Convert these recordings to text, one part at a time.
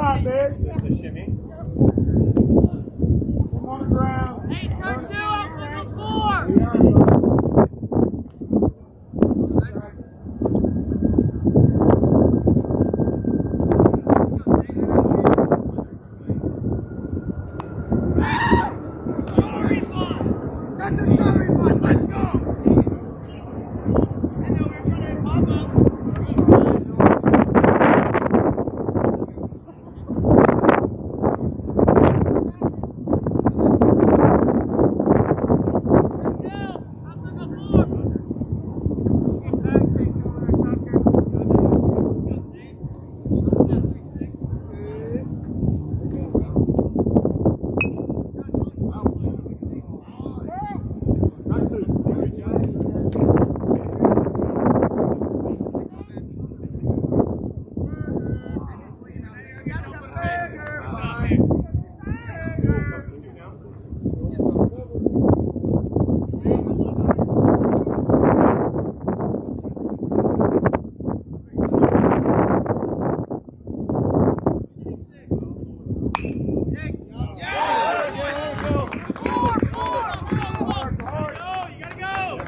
spot, babe. The shimmy. On the ground. Hey, turn 2 up on the floor. Let's go!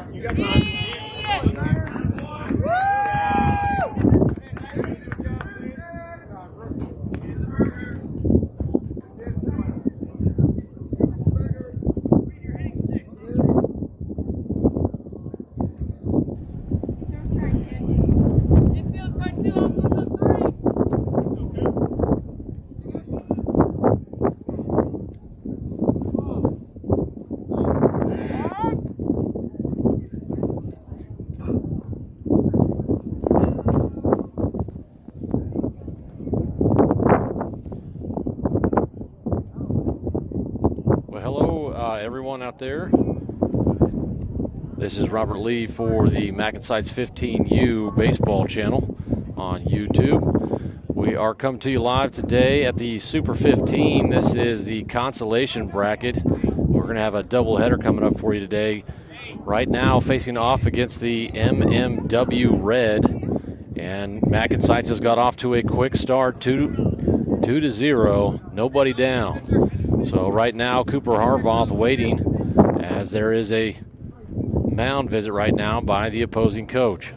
Everyone out there, this is Robert Lee for the MacNSeitz 15U baseball channel on YouTube. We are coming to you live today at the Super 15. This is the consolation bracket. We're going to have a doubleheader coming up for you today. Right now facing off against the MMW Red, and MacNSeitz has got off to a quick start, 2-0, nobody down. So right now, Cooper Harvoth waiting as there is a mound visit right now by the opposing coach.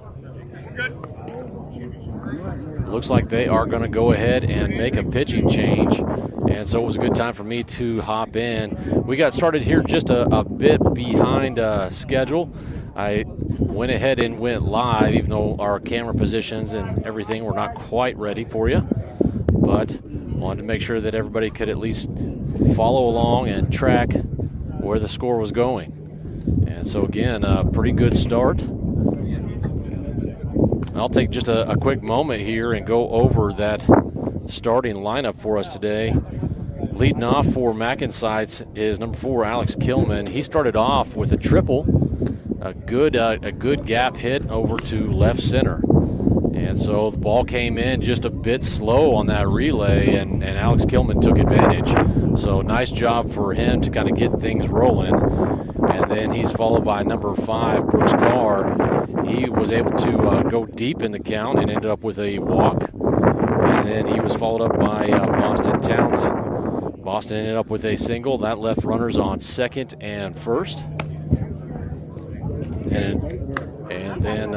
Looks like they are going to go ahead and make a pitching change, and so it was a good time for me to hop in. We got started here just a bit behind schedule. I went ahead and went live, even though our camera positions and everything were not quite ready for you, but wanted to make sure that everybody could at least follow along and track where the score was going. And so again, a pretty good start. I'll take just a quick moment here and go over that starting lineup for us today. Leading off for MacNSeitz is number 4, Alex Kilman. He started off with a triple, a good gap hit over to left center. And so the ball came in just a bit slow on that relay, and Alex Kilman took advantage. So nice job for him to kind of get things rolling. And then he's followed by number 5, Bruce Carr. He was able to go deep in the count and ended up with a walk. And then he was followed up by Boston Townsend. Boston ended up with a single. That left runners on second and first. And then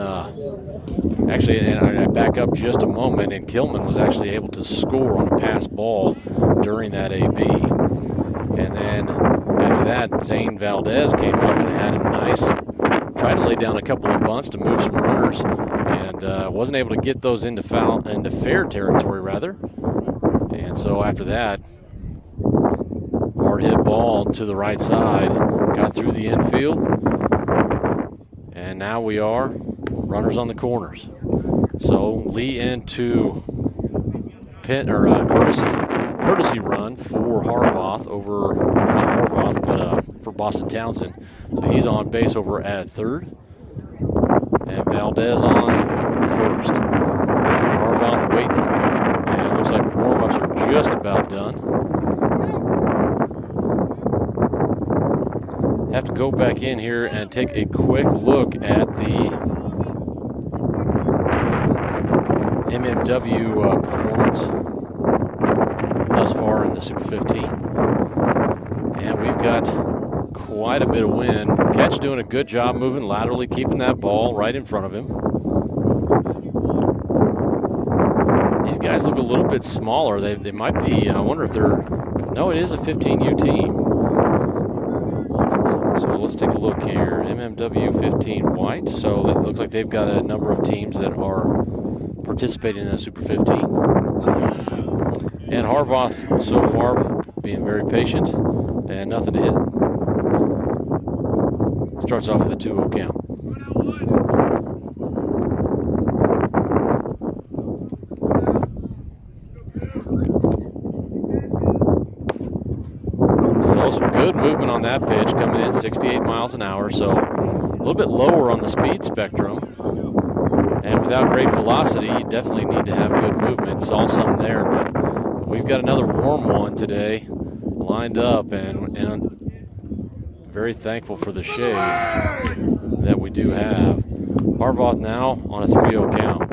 actually, and I back up just a moment, and Kilman was actually able to score on a pass ball during that AB. And then after that, Zane Valdez came up and had a nice, tried to lay down a couple of bunts to move some runners, and wasn't able to get those into fair territory, rather. And so after that, hard hit ball to the right side, got through the infield, and now we are runners on the corners. So Lee into courtesy run for Harvoth over, not Harvoth, but for Boston Townsend. So he's on base over at third, and Valdez on first. Harvoth waiting, and it looks like warm-ups are just about done. Have to go back in here and take a quick look at the MMW performance. thus far in the Super 15. And we've got quite a bit of wind. Ketch doing a good job moving laterally, keeping that ball right in front of him. These guys look a little bit smaller. They might be, I wonder if they're, no, it is a 15U team. So let's take a look here. MMW 15 white. So it looks like they've got a number of teams that are participating in the Super 15. And Harvoth so far being very patient and nothing to hit. Starts off with a 2-0 count. So some good movement on that pitch, coming in 68 miles an hour, so a little bit lower on the speed spectrum. And without great velocity, you definitely need to have good movement. Saw some there, but we've got another warm one today lined up, and very thankful for the shade that we do have. Harvoth now on a 3-0 count.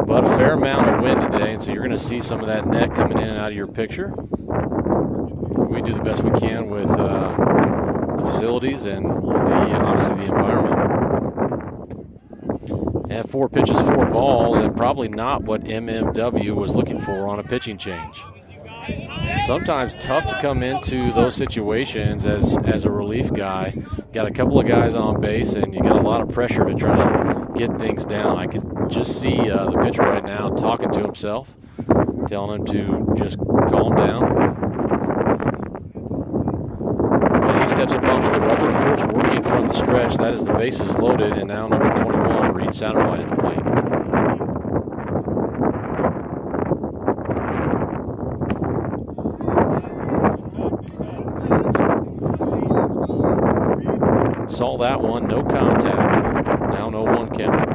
But a fair amount of wind today, and so you're going to see some of that net coming in and out of your picture. We do the best we can with the facilities and obviously the environment. And 4 pitches, 4 balls, and probably not what MMW was looking for on a pitching change. Sometimes tough to come into those situations as a relief guy. Got a couple of guys on base, and you got a lot of pressure to try to get things down. I could just see the pitcher right now talking to himself, telling him to just calm down. But he steps up onto the rubber, of course, working from the stretch. That is the bases loaded, and now number 21, Reed Satterwhite at the plate. Saw that one, no contact. Now 0-1 count.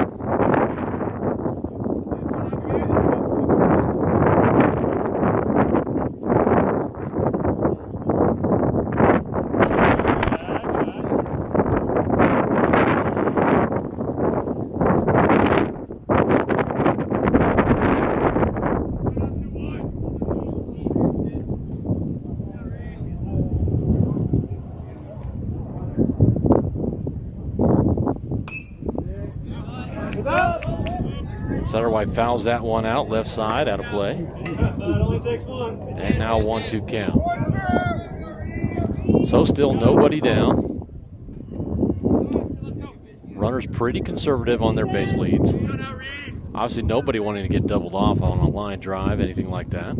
Satterwhite fouls that one out, left side, out of play. And now 1-2 count. So still nobody down. Runners pretty conservative on their base leads. Obviously nobody wanting to get doubled off on a line drive, anything like that.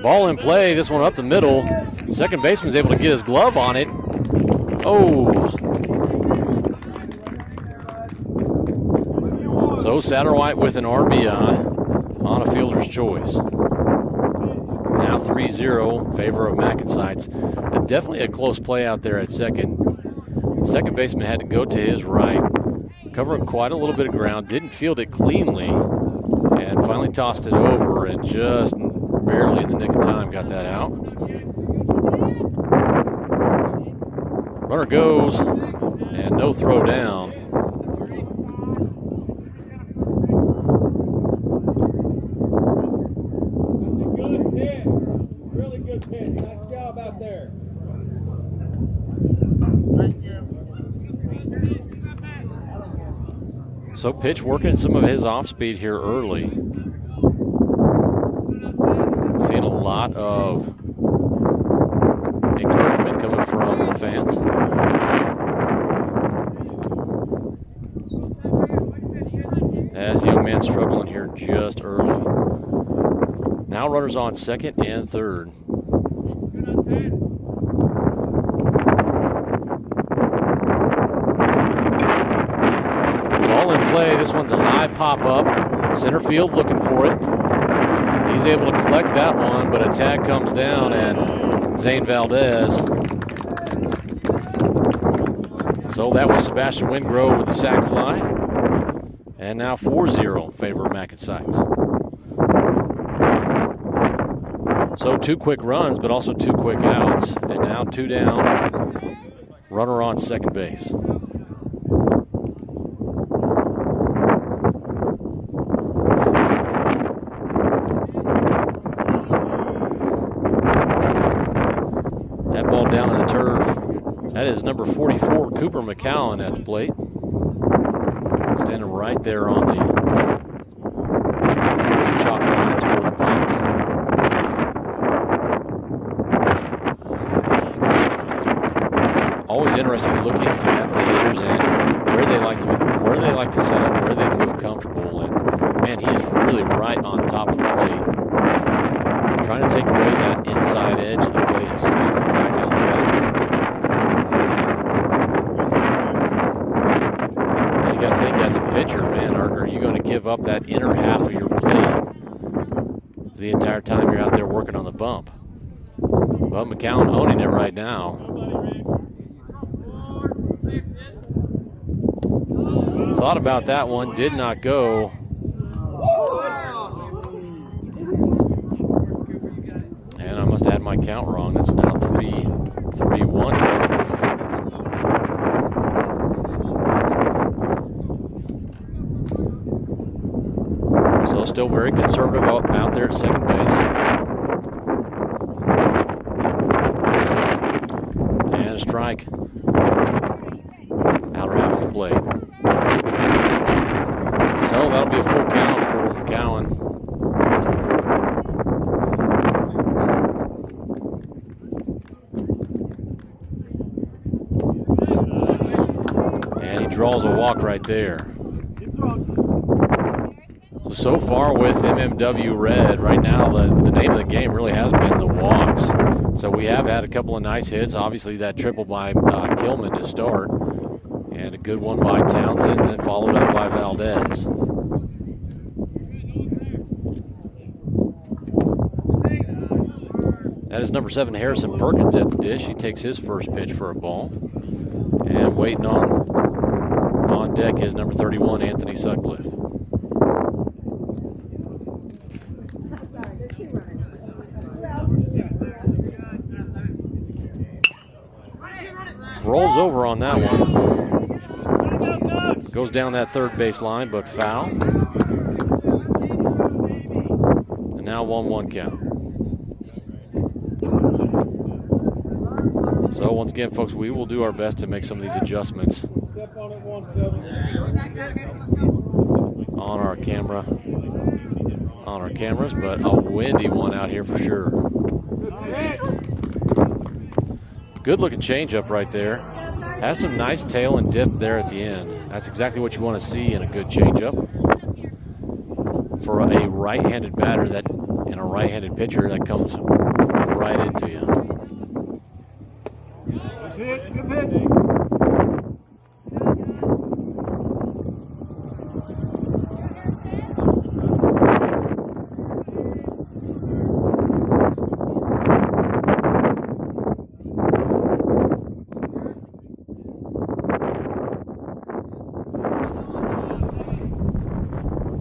Ball in play, this one up the middle. Second baseman's able to get his glove on it. Oh. So Satterwhite with an RBI on a fielder's choice. Now 3-0 in favor of MacNSeitz. Definitely a close play out there at second. Second baseman had to go to his right, covering quite a little bit of ground, didn't field it cleanly, and finally tossed it over, and just barely in the nick of time got that out. Runner goes, and no throw down. Nice job out there. So pitch working some of his off speed here early. Seeing a lot of encouragement coming from the fans. As young man struggling here just early. Now runners on second and third. Ball in play. This one's a high pop up. Center field looking for it. He's able to collect that one, but a tag comes down, and Zane Valdez. So that was Sebastian Wingrove with the sac fly. And now 4-0 in favor of MacNSeitz. So 2 quick runs, but also 2 quick outs. And now 2 down. Runner on second base. That is number 44, Cooper McCowan at the plate. Standing right there on the chalk lines for the box. Always interesting looking at the hitters and where they like to set up, where they feel comfortable. And man, he is really right on top of the plate, trying to take away that inside edge of the plate. Is the way I kind of look at it. You got to think as a pitcher, man, are you going to give up that inner half of your plate the entire time you're out there working on the bump? But McCowan owning it right now. Thought about that one, did not go. And I must have had my count wrong. That's now 3-1. So still very conservative out there at second base. And a strike. Outer half of the plate. So that'll be a full count for McCowan. And he draws a walk right there. So far with MMW Red, right now the name of the game really has been the walks. So we have had a couple of nice hits. Obviously that triple by Kilman to start. And a good one by Townsend, and then followed up by Valdez. That is number 7, Harrison Perkins at the dish. He takes his first pitch for a ball. And waiting on deck is number 31, Anthony Sutcliffe. Rolls over on that one. Goes down that third base line, but foul. And now 1-1 count. So once again, folks, we will do our best to make some of these adjustments on our cameras, but a windy one out here for sure. Good looking changeup right there. Has some nice tail and dip there at the end. That's exactly what you want to see in a good changeup. For a right-handed batter and a right-handed pitcher that comes right into you. Good pitch.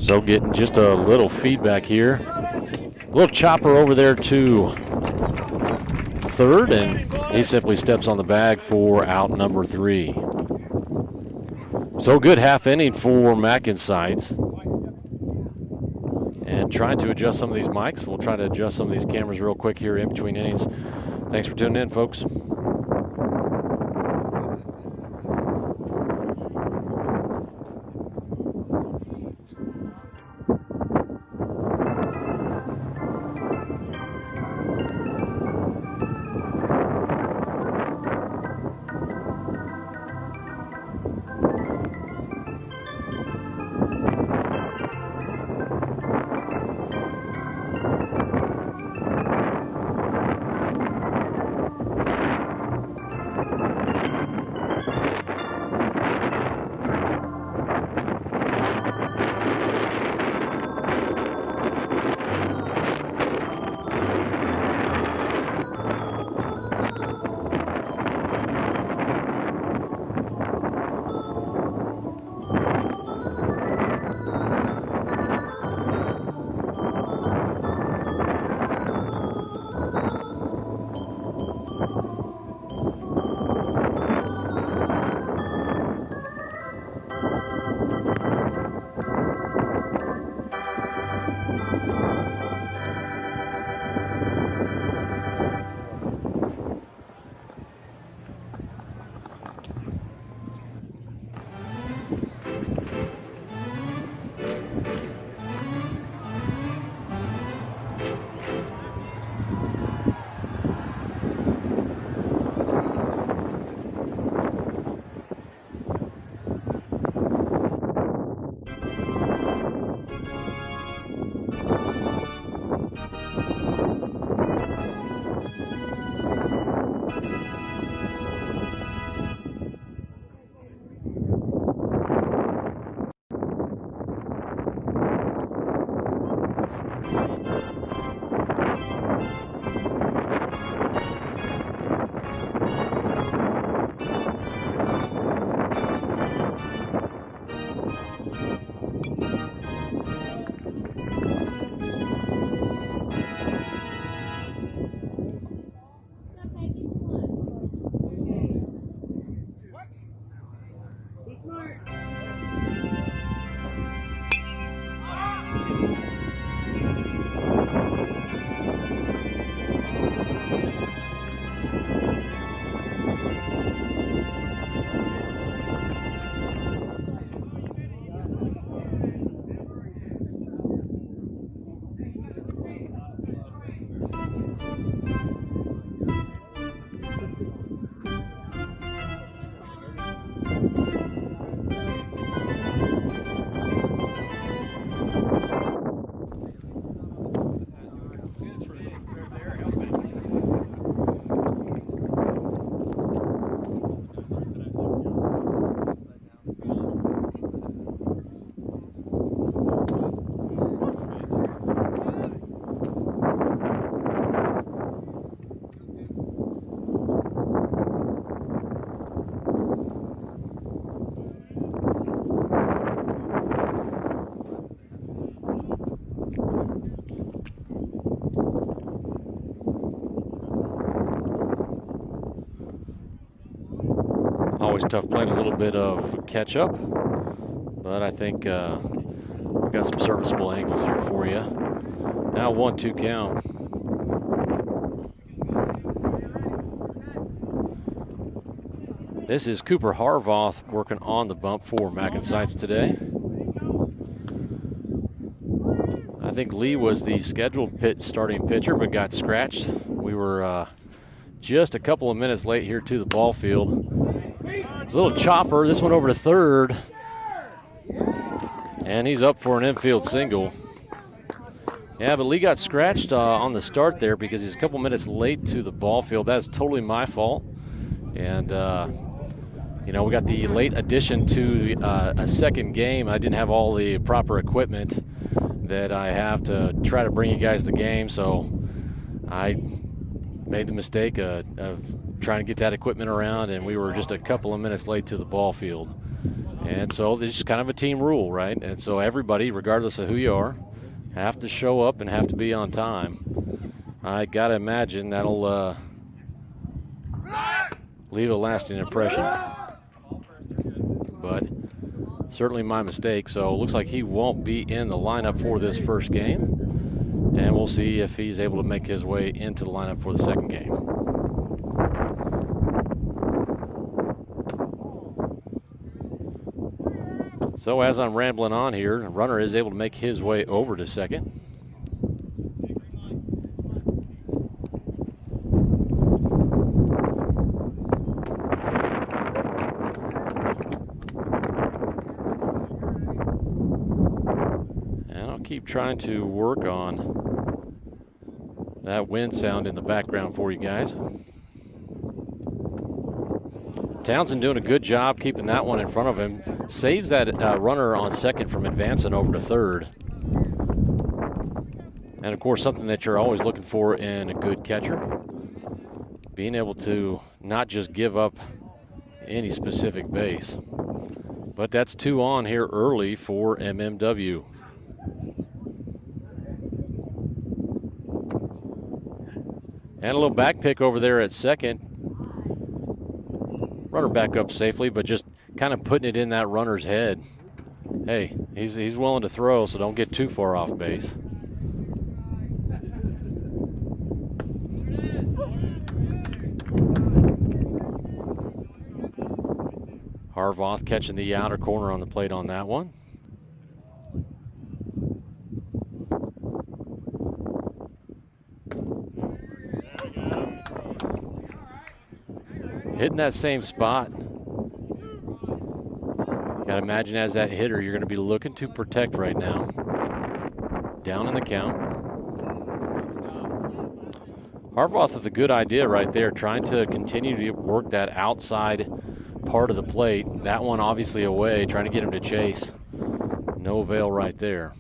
So getting just a little feedback here. A little chopper over there to third, and he simply steps on the bag for out number 3. So good half inning for MacNSeitz. And trying to adjust some of these mics. We'll try to adjust some of these cameras real quick here in between innings. Thanks for tuning in, folks. Always tough playing a little bit of catch up, but I think we've got some serviceable angles here for you. Now 1-2 count. This is Cooper Harvoth working on the bump for MacNSeitz today. I think Lee was the scheduled starting pitcher, but got scratched. We were just a couple of minutes late here to the ball field. Little chopper, this one over to third. And he's up for an infield single. Yeah, but Lee got scratched on the start there because he's a couple minutes late to the ball field. That's totally my fault. And, you know, we got the late addition to a second game. I didn't have all the proper equipment that I have to try to bring you guys the game, so I made the mistake of trying to get that equipment around, and we were just a couple of minutes late to the ball field. And so it's just kind of a team rule, right? And so everybody, regardless of who you are, have to show up and have to be on time. I got to imagine that'll leave a lasting impression. But certainly my mistake. So it looks like he won't be in the lineup for this first game. And we'll see if he's able to make his way into the lineup for the second game. So as I'm rambling on here, the runner is able to make his way over to second. And I'll keep trying to work on that wind sound in the background for you guys. Townsend doing a good job keeping that one in front of him. Saves that runner on second from advancing over to third. And, of course, something that you're always looking for in a good catcher. Being able to not just give up any specific base. But that's 2 on here early for MMW. And a little back pick over there at second. Runner back up safely, but just kind of putting it in that runner's head. Hey, he's willing to throw, so don't get too far off base. Harvoth catching the outer corner on the plate on that one. Hitting that same spot. Got to imagine as that hitter, you're going to be looking to protect right now. Down in the count. Harvoth with a good idea right there, trying to continue to work that outside part of the plate. That one obviously away, trying to get him to chase. No avail right there.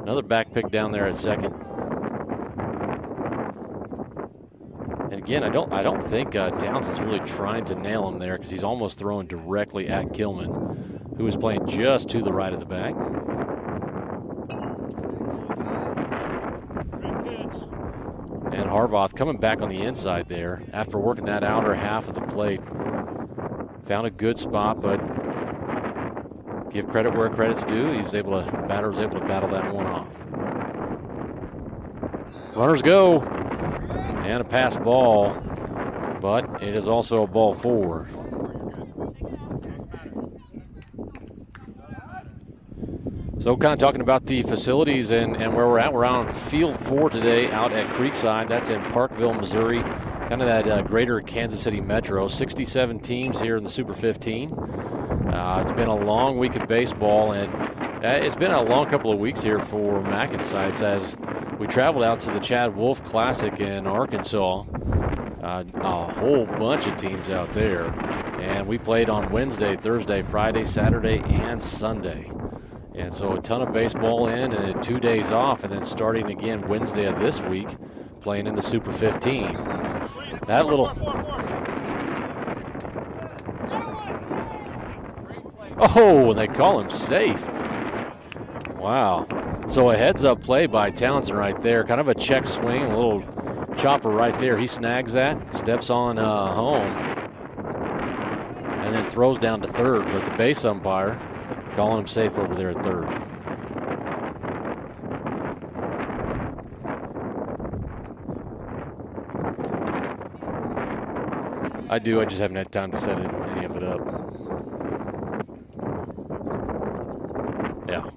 Another back pick down there at second. And again, I don't think Townsend's really trying to nail him there because he's almost throwing directly at Kilman, who is playing just to the right of the bag. And Harvoth coming back on the inside there after working that outer half of the plate. Found a good spot, but give credit where credit's due. Batter was able to battle that one off. Runners go. And a pass ball, but it is also a ball 4. So kind of talking about the facilities and where we're at. We're on field 4 today out at Creekside. That's in Parkville, Missouri. Kind of that greater Kansas City metro. 67 teams here in the Super 15. It's been a long week of baseball, and it's been a long couple of weeks here for MacNSeitz as we traveled out to the Chad Wolf Classic in Arkansas. A whole bunch of teams out there. And we played on Wednesday, Thursday, Friday, Saturday, and Sunday. And so a ton of baseball in and then 2 days off, and then starting again Wednesday of this week, playing in the Super 15. That little... Oh, they call him safe. Wow. So a heads-up play by Townsend right there. Kind of a check swing, a little chopper right there. He snags that, steps on home, and then throws down to third. But the base umpire calling him safe over there at third. I do. I just haven't had time to set any of it up. Yeah.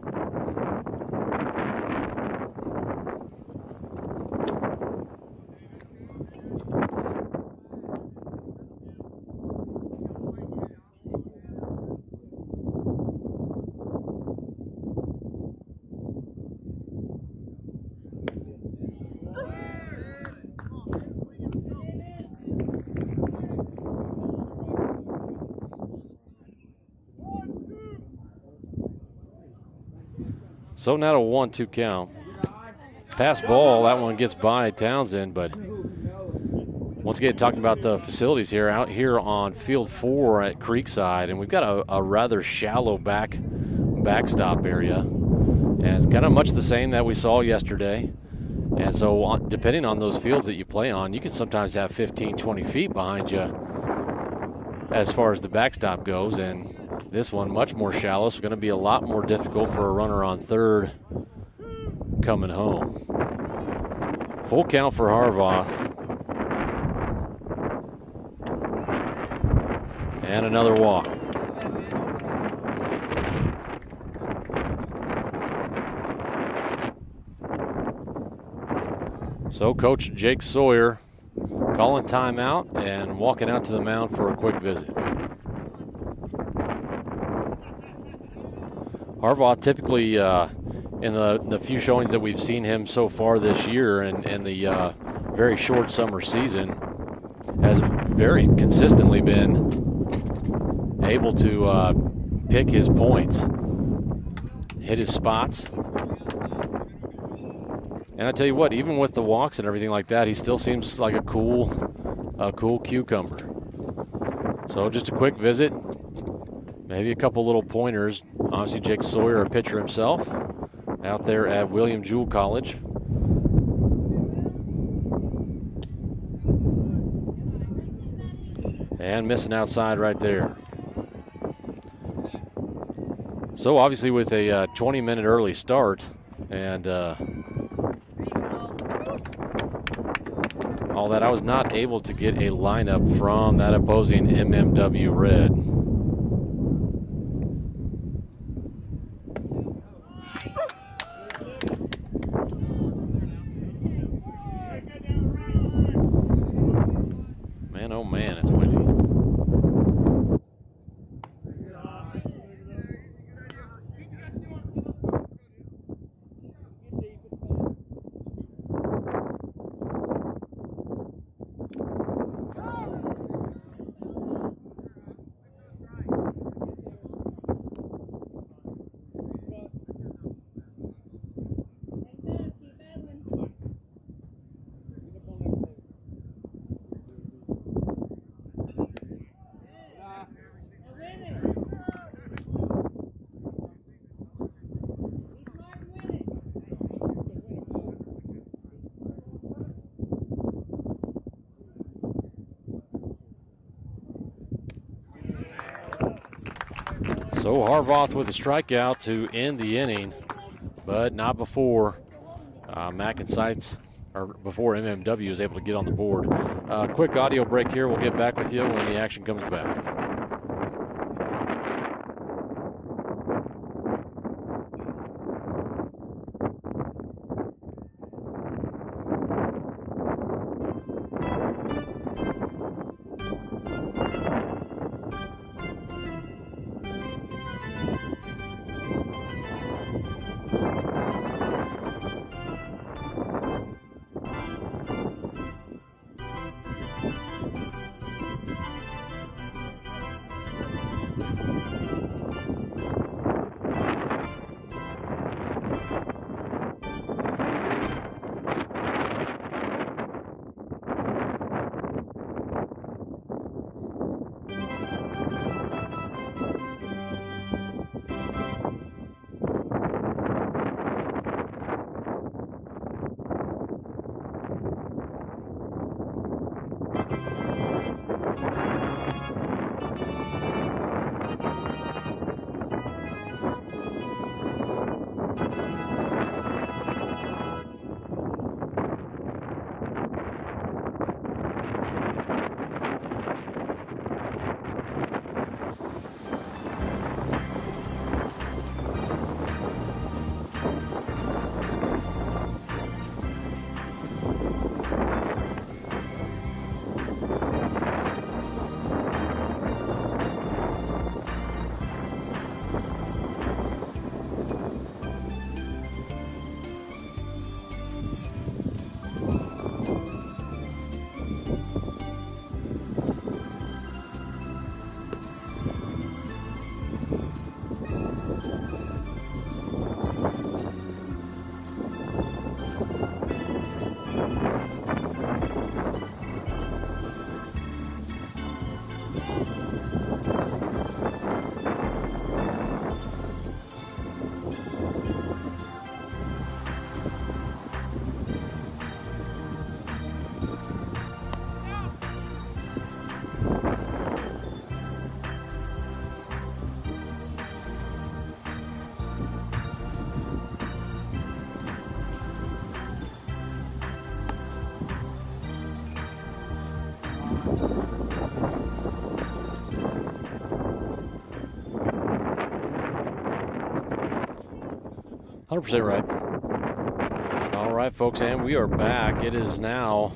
So now a 1-2 count. Pass ball, that one gets by Townsend, but once again, talking about the facilities here, out here on field 4 at Creekside, and we've got a rather shallow backstop area, and kind of much the same that we saw yesterday. And so depending on those fields that you play on, you can sometimes have 15, 20 feet behind you as far as the backstop goes, and this one much more shallow, so going to be a lot more difficult for a runner on third coming home. Full count for Harvoth. And another walk. So Coach Jake Sawyer calling timeout and walking out to the mound for a quick visit. Harvoth typically in the few showings that we've seen him so far this year and the very short summer season has very consistently been able to pick his points, hit his spots. And I tell you what, even with the walks and everything like that, he still seems like a cool cucumber. So just a quick visit, maybe a couple little pointers. Obviously, Jake Sawyer, a pitcher himself, out there at William Jewell College. And missing outside right there. So obviously with a 20-minute early start and all that, I was not able to get a lineup from that opposing MMW Red. Man, oh man, it's windy. So Harvoth with a strikeout to end the inning, but not before MacNSeitz, or before MMW is able to get on the board. Quick audio break here. We'll get back with you when the action comes back. 100% right. All right, folks, and we are back. It is now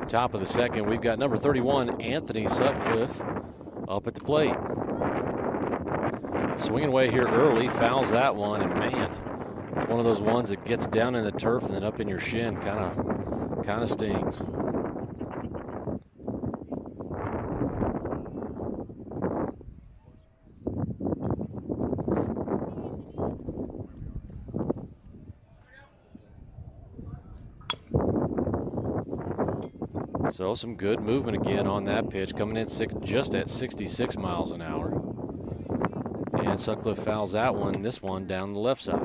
top of the second. We've got number 31, Anthony Sutcliffe, up at the plate. Swinging away here early, fouls that one, and man, it's one of those ones that gets down in the turf and then up in your shin, kind of stings. So some good movement again on that pitch, coming in just at 66 miles an hour. And Sutcliffe fouls that one, this one down the left side.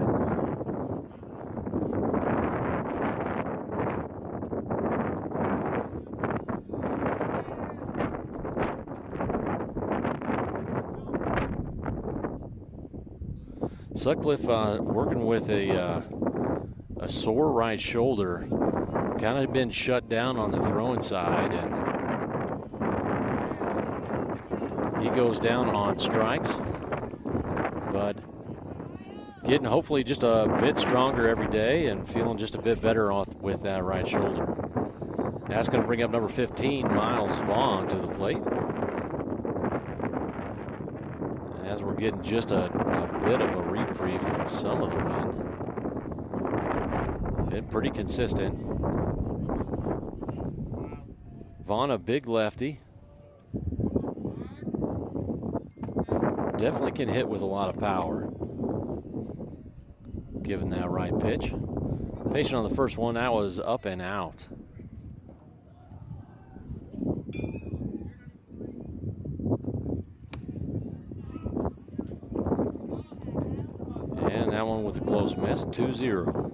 Sutcliffe working with a sore right shoulder. Kind of been shut down on the throwing side, and he goes down on strikes, but getting hopefully just a bit stronger every day and feeling just a bit better off with that right shoulder. That's going to bring up number 15, Miles Vaughn, to the plate. As we're getting just a bit of a reprieve from some of the wind. Been pretty consistent. Vaughn, a big lefty. Definitely can hit with a lot of power, given that right pitch. Patient on the first one, that was up and out. And that one with a close miss, 2-0.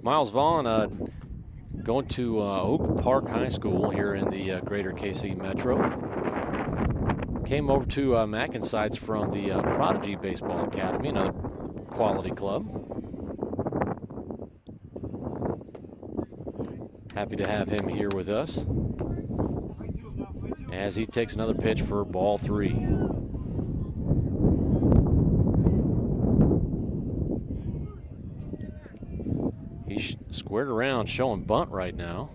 Miles Vaughn going to Oak Park High School here in the greater KC Metro. Came over to MacNSeitz from the Prodigy Baseball Academy, another quality club. Happy to have him here with us as he takes another pitch for ball 3. He's squared around, showing bunt right now.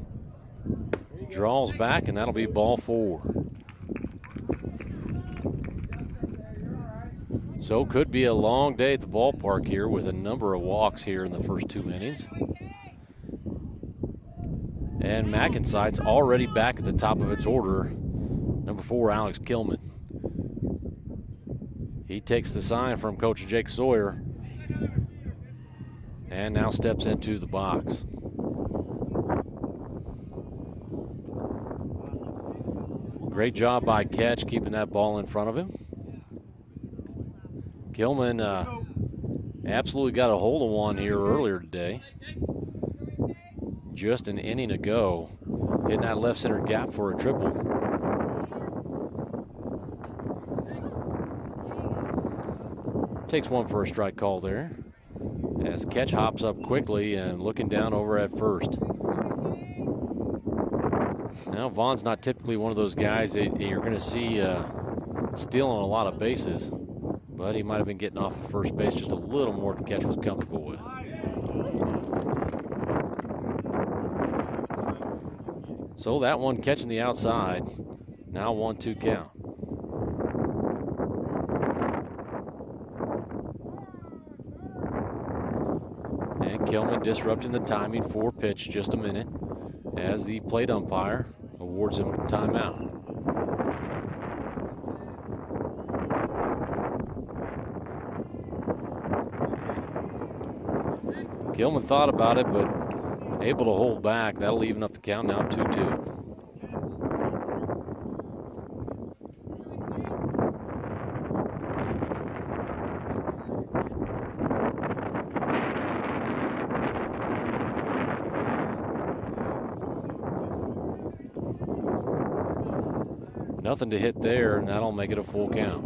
Draws back, and that'll be ball 4. So could be a long day at the ballpark here with a number of walks here in the first 2 innings. And MacNSeitz already back at the top of its order. Number 4, Alex Kilman. He takes the sign from Coach Jake Sawyer and now steps into the box. Great job by Ketch keeping that ball in front of him. Kilman absolutely got a hold of one here earlier today. Just an inning ago, hitting that left center gap for a triple. Takes one for a strike call there, as Ketch hops up quickly and looking down over at first. Now, Vaughn's not typically one of those guys that you're going to see stealing a lot of bases, but he might have been getting off of first base just a little more than Ketch was comfortable with. So that one catching the outside. Now 1-2 count. And Kilman disrupting the timing for pitch just a minute as the plate umpire awards him timeout. Kilman thought about it, but able to hold back. That'll even up the count now, 2-2. Nothing to hit there, and that'll make it a full count.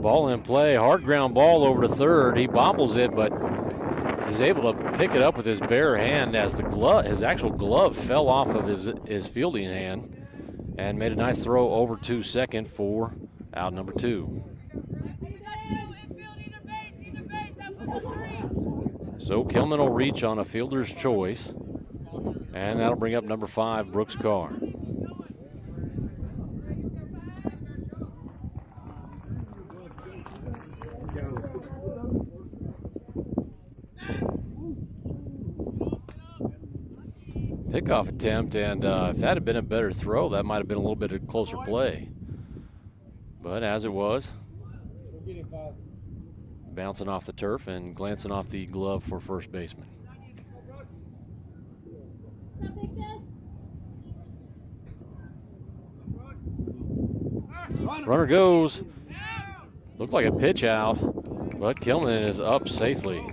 Ball in play, hard ground ball over to third. He bobbles it, but is able to pick it up with his bare hand as the glove, his actual glove fell off of his fielding hand, and made a nice throw over to second for out number 2. So Kilman will reach on a fielder's choice, and that'll bring up number 5, Brooks Carr. Pickoff attempt, and if that had been a better throw, that might have been a little bit of closer play. But as it was, bouncing off the turf and glancing off the glove for first baseman. Runner goes. Looked like a pitch out, but Kilman is up safely.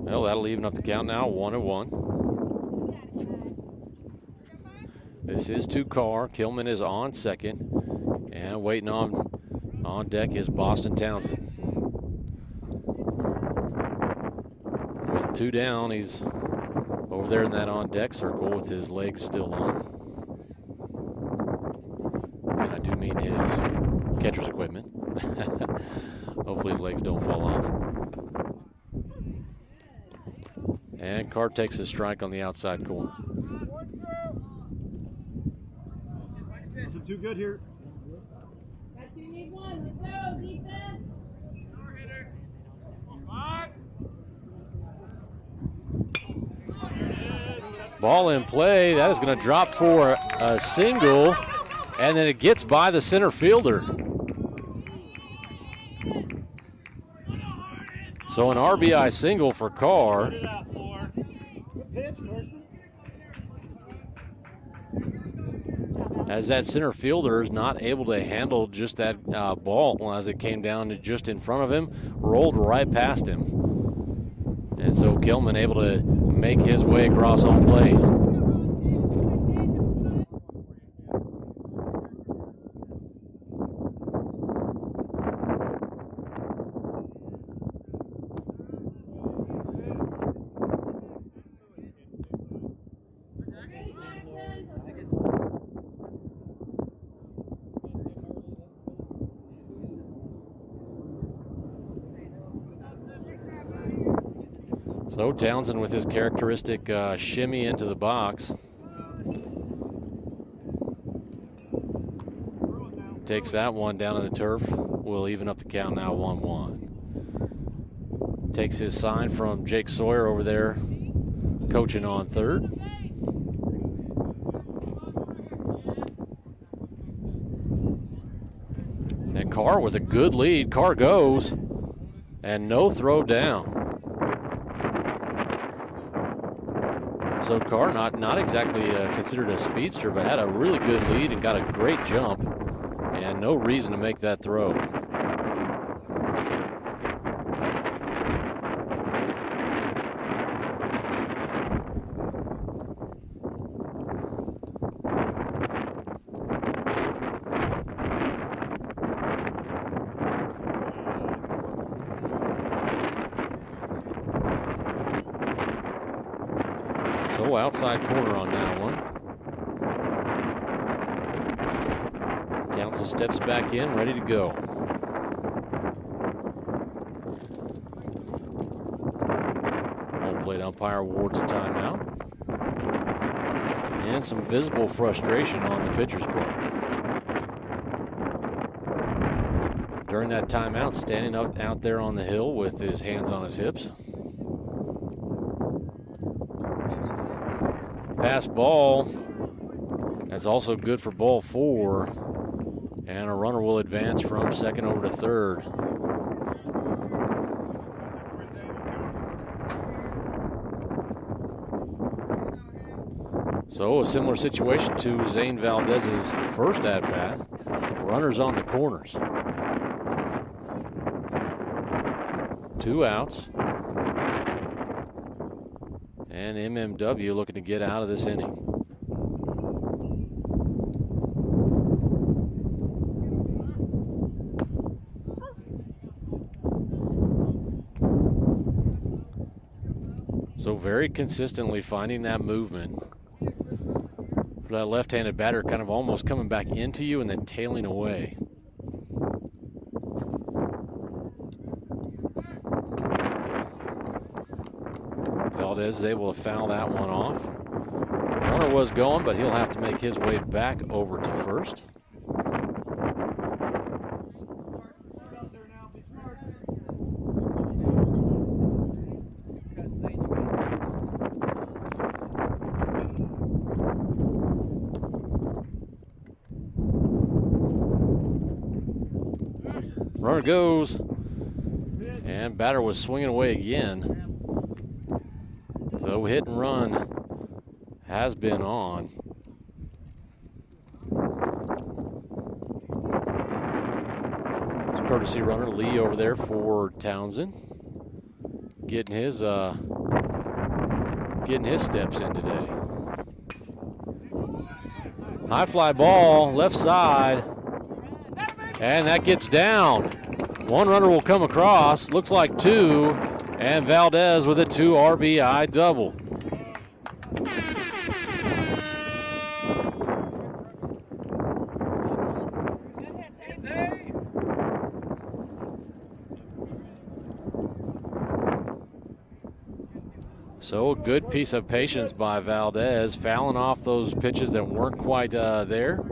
Well, that'll even up the count now, 1-1. This is to Carr. Kilman is on second, and waiting on deck is Boston Townsend. With 2 down, he's over there in that on deck circle with his legs still on. And I do mean his catcher's equipment. Hopefully his legs don't fall off. And Carr takes a strike on the outside corner. Too good here. Ball in play. That is going to drop for a single, and then it gets by the center fielder. So an RBI single for Carr. As that center fielder is not able to handle just that ball as it came down just in front of him, rolled right past him. And so Kilman able to make his way across home plate. So Townsend with his characteristic shimmy into the box. Takes that one down to the turf. Will even up the count now, 1-1. Takes his sign from Jake Sawyer over there, coaching on third. And Carr with a good lead. Carr goes, and no throw down. So Carr not exactly considered a speedster, but had a really good lead and got a great jump, and no reason to make that throw. Outside corner on that one. Townsend steps back in, ready to go. Home plate umpire awards a timeout. And some visible frustration on the pitcher's part. During that timeout, standing up out there on the hill with his hands on his hips. pass ball. That's also good for ball 4. And a runner will advance from second over to third. So a similar situation to Zane Valdez's first at-bat. Runners on the corners. 2 outs. And MMW looking to get out of this inning. So very consistently finding that movement. For that left-handed batter, kind of almost coming back into you and then tailing away. Valdez is able to foul that one off. Runner was going, but he'll have to make his way back over to first. Runner goes, and batter was swinging away again. So hit and run has been on. It's courtesy runner Lee over there for Townsend, getting his steps in today. High fly ball, left side. And that gets down. One runner will come across, looks like 2, and Valdez with a 2 RBI double. So a good piece of patience by Valdez, fouling off those pitches that weren't quite there.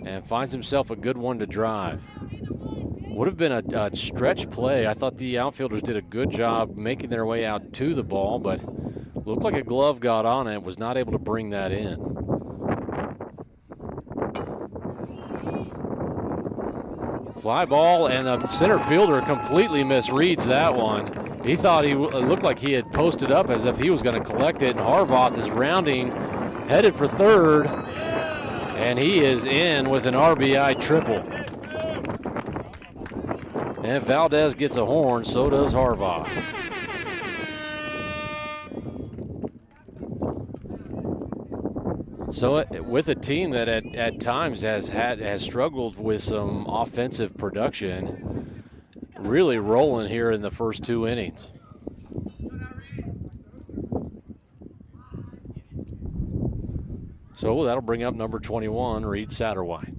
And finds himself a good one to drive. Would have been a stretch play. I thought the outfielders did a good job making their way out to the ball, but looked like a glove got on it. Was not able to bring that in. Fly ball, and the center fielder completely misreads that one. He thought it looked like he had posted up as if he was going to collect it, and Harvath is rounding, headed for third. And he is in with an RBI triple. And Valdez gets a horn, so does Harvath. So with a team that at times has struggled with some offensive production, really rolling here in the first 2 innings. So that'll bring up number 21, Reed Satterwhite.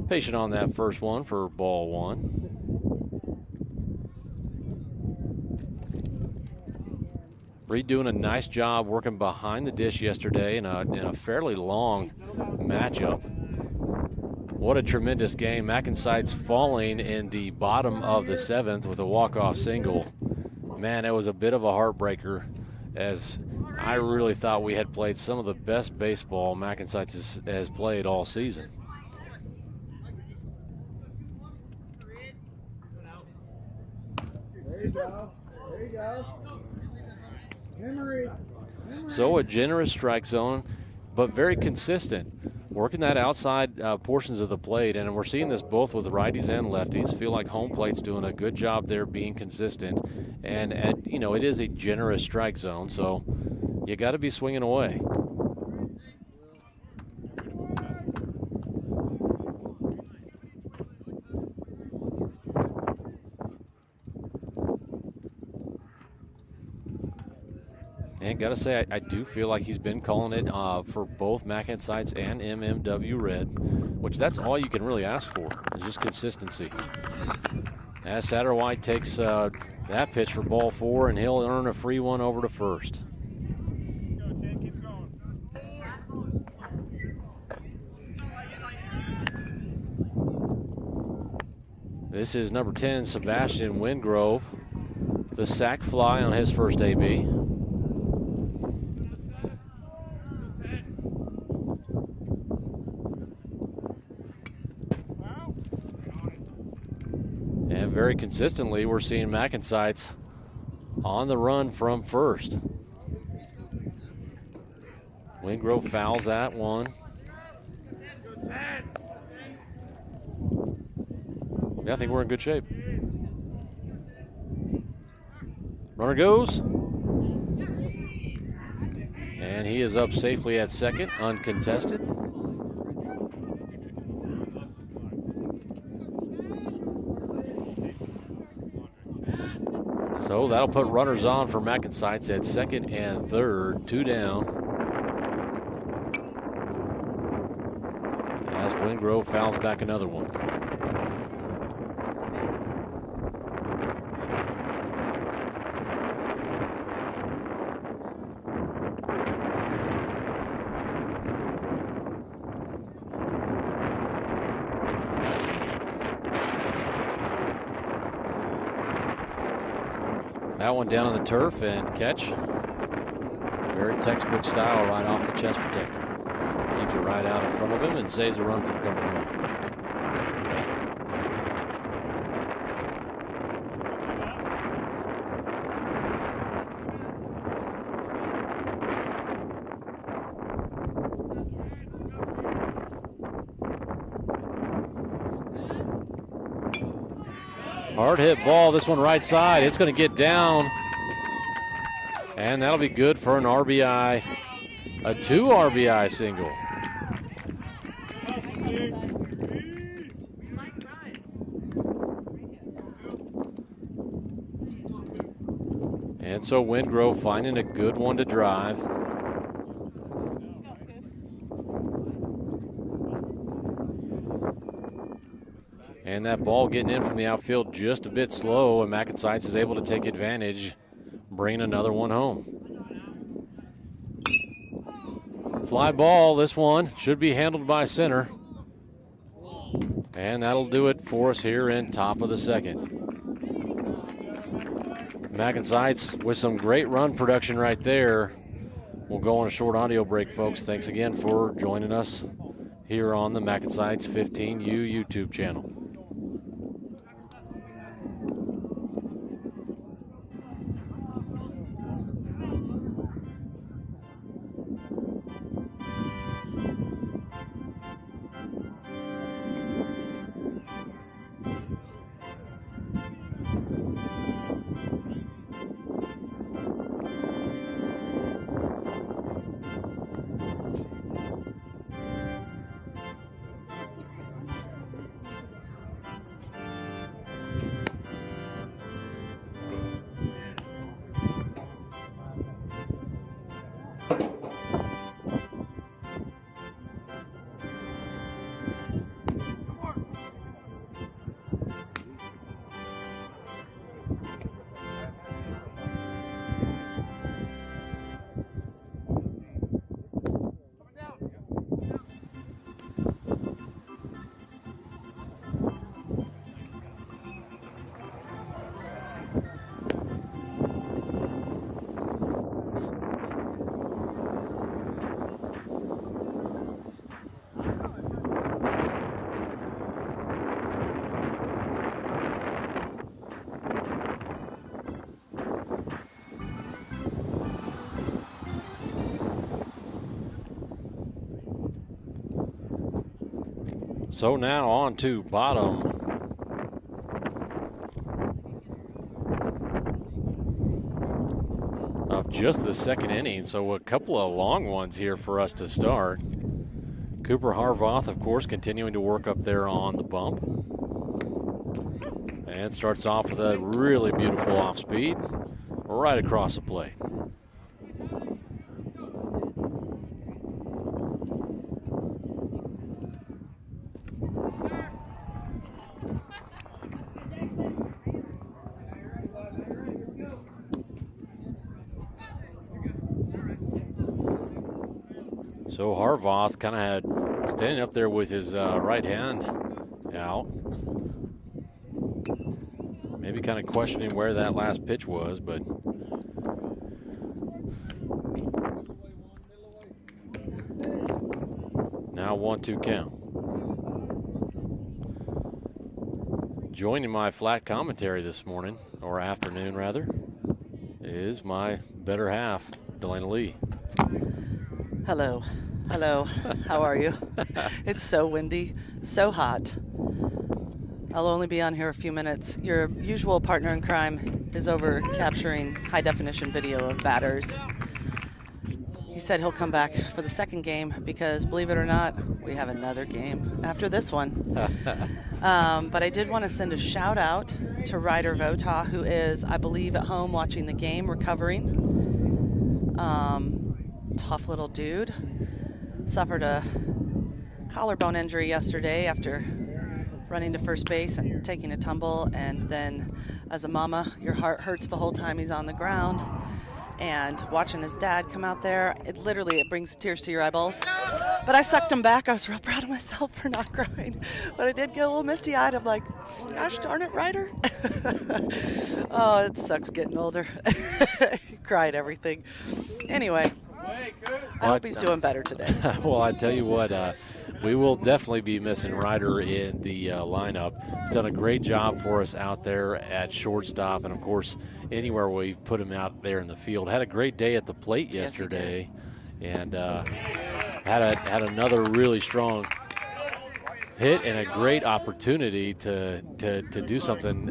Patient on that first one for ball 1. Reed doing a nice job working behind the dish yesterday in a fairly long matchup. What a tremendous game. MacNSeitz falling in the bottom of the 7th with a walk-off single. Man, it was a bit of a heartbreaker, as I really thought we had played some of the best baseball MacNSeitz has played all season. There you go. There you go. Memory. So a generous strike zone, but very consistent. Working that outside portions of the plate, and we're seeing this both with righties and lefties. Feel like home plate's doing a good job there being consistent. And it is a generous strike zone, so you got to be swinging away. And got to say, I do feel like he's been calling it for both MacNSeitz and MMW Red, which that's all you can really ask for, is just consistency. As Satterwhite takes that pitch for ball 4, and he'll earn a free one over to first. This is number 10, Sebastian Wingrove, the sack fly on his first AB. And very consistently, we're seeing MacNSeitz on the run from first. Wingrove fouls that one. Yeah, I think we're in good shape. Runner goes. And he is up safely at second, uncontested. So that'll put runners on for MacNSeitz at second and third, 2 down. As Wingrove fouls back another one. That one down on the turf and catch. Very textbook style right off the chest protector. Keeps it right out in front of him and saves a run from coming home. Hard hit ball, this one right side. It's going to get down. And that'll be good for an RBI. A 2 RBI single. And so Wingrove finding a good one to drive. And that ball getting in from the outfield just a bit slow, and MacNSeitz is able to take advantage, bringing another one home. Fly ball, this one should be handled by center. And that'll do it for us here in top of the second. MacNSeitz with some great run production right there. We'll go on a short audio break, folks. Thanks again for joining us here on the MacNSeitz 15U YouTube channel. So now on to bottom of just the second inning. So a couple of long ones here for us to start. Cooper Harvoth, of course, continuing to work up there on the bump. And starts off with a really beautiful off speed right across the plate. So Harvoth kind of had standing up there with his right hand out. Maybe kind of questioning where that last pitch was, but now 1-2 count. Joining my flat commentary this morning, or afternoon rather, is my better half, Delana Lee. Hello. Hello. How are you? It's so windy, so hot. I'll only be on here a few minutes. Your usual partner in crime is over capturing high-definition video of batters. He said he'll come back for the second game because, believe it or not, we have another game after this one. But I did want to send a shout-out to Ryder Vota, who is, I believe, at home watching the game, recovering. Tough little dude. Suffered a collarbone injury yesterday after running to first base and taking a tumble, and then as a mama, your heart hurts the whole time he's on the ground. And watching his dad come out there, it brings tears to your eyeballs. But I sucked him back. I was real proud of myself for not crying. But I did get a little misty-eyed. I'm like, gosh darn it, Ryder. Oh, it sucks getting older. Cried everything. Anyway, I hope he's doing better today. Well, I tell you what, we will definitely be missing Ryder in the lineup. He's done a great job for us out there at shortstop, and of course, anywhere we've put him out there in the field. Had a great day at the plate yesterday, and had another really strong hit and a great opportunity to do something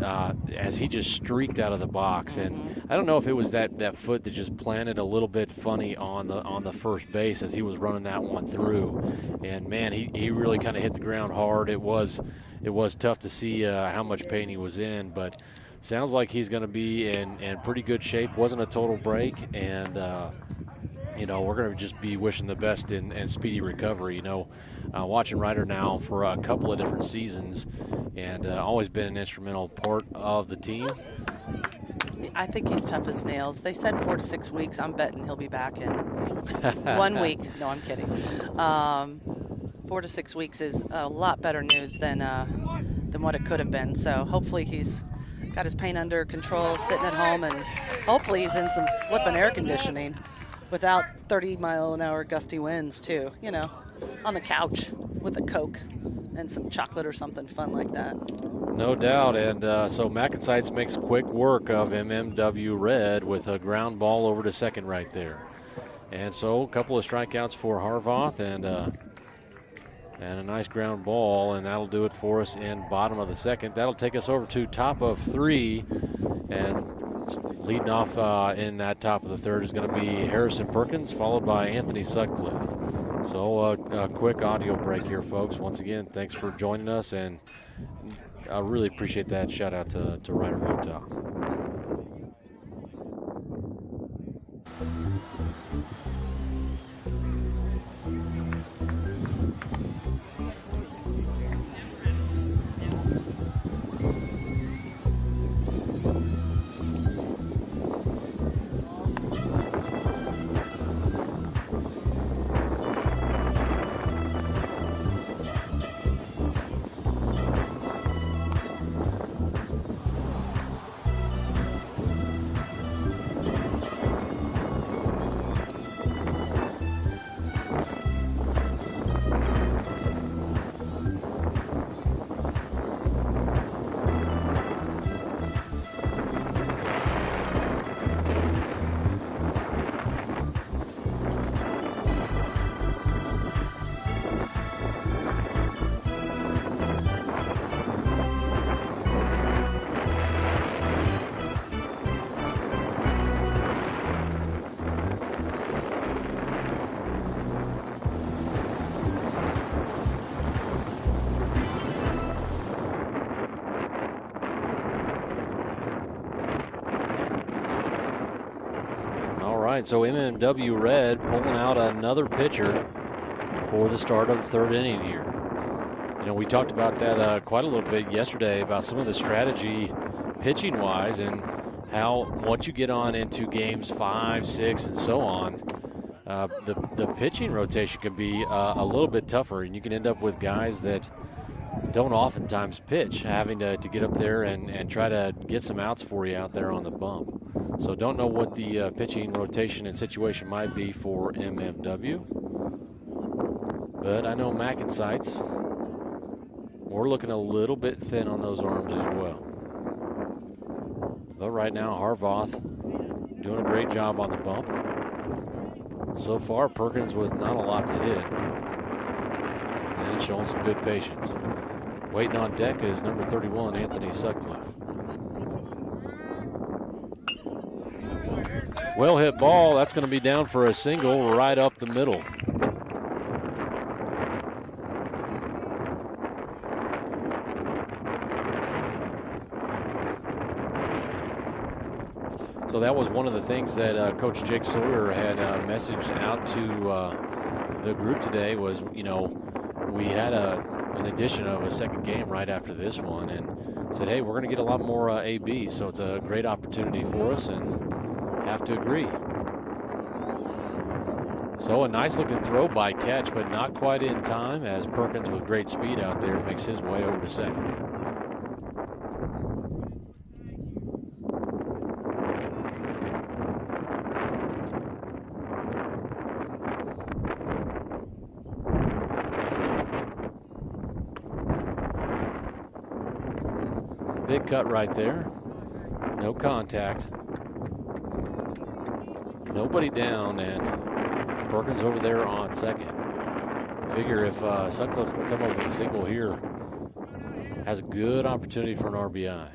as he just streaked out of the box. And I don't know if it was that foot that just planted a little bit funny on the first base as he was running that one through. And man, he really kind of hit the ground hard. It was tough to see how much pain he was in, but sounds like he's going to be in pretty good shape. Wasn't a total break, and we're going to just be wishing the best in speedy recovery. Watching Ryder now for a couple of different seasons, and always been an instrumental part of the team. I think he's tough as nails. They said 4 to 6 weeks. I'm betting he'll be back in 1 week. No, I'm kidding. 4 to 6 weeks is a lot better news than what it could have been. So hopefully he's got his pain under control, sitting at home, and hopefully he's in some flippin' air conditioning without 30-mile-an-hour gusty winds too. On the couch with a Coke and some chocolate or something fun like that. No doubt, and so MacNSeitz makes quick work of MMW Red with a ground ball over to second right there. And so a couple of strikeouts for Harvoth and a nice ground ball, and that'll do it for us in bottom of the second. That'll take us over to top of 3, and leading off in that top of the third is going to be Harrison Perkins, followed by Anthony Sutcliffe. So a quick audio break here, folks. Once again, thanks for joining us, and I really appreciate that. Shout out to Ryder Vota. So MMW Red pulling out another pitcher for the start of the third inning here. We talked about that quite a little bit yesterday about some of the strategy pitching-wise and how once you get on into games 5, 6, and so on, the pitching rotation can be a little bit tougher, and you can end up with guys that don't oftentimes pitch, having to get up there and try to get some outs for you out there on the bump. So don't know what the pitching rotation and situation might be for MMW. But I know MacNSeitz, we're looking a little bit thin on those arms as well. But right now, Harvoth doing a great job on the bump. So far, Perkins with not a lot to hit. And showing some good patience. Waiting on deck is number 31, Anthony Sutcliffe. Well hit ball. That's going to be down for a single right up the middle. So that was one of the things that Coach Jake Sawyer had messaged out to the group today was, you know, we had an addition of a second game right after this one and said, hey, we're going to get a lot more AB, so it's a great opportunity for us and have to agree. So a nice looking throw by Catch, but not quite in time as Perkins with great speed out there makes his way over to second. Big cut right there. No contact. Nobody down, and Perkins over there on second. Figure if Sutcliffe can come up with a single here, has a good opportunity for an RBI.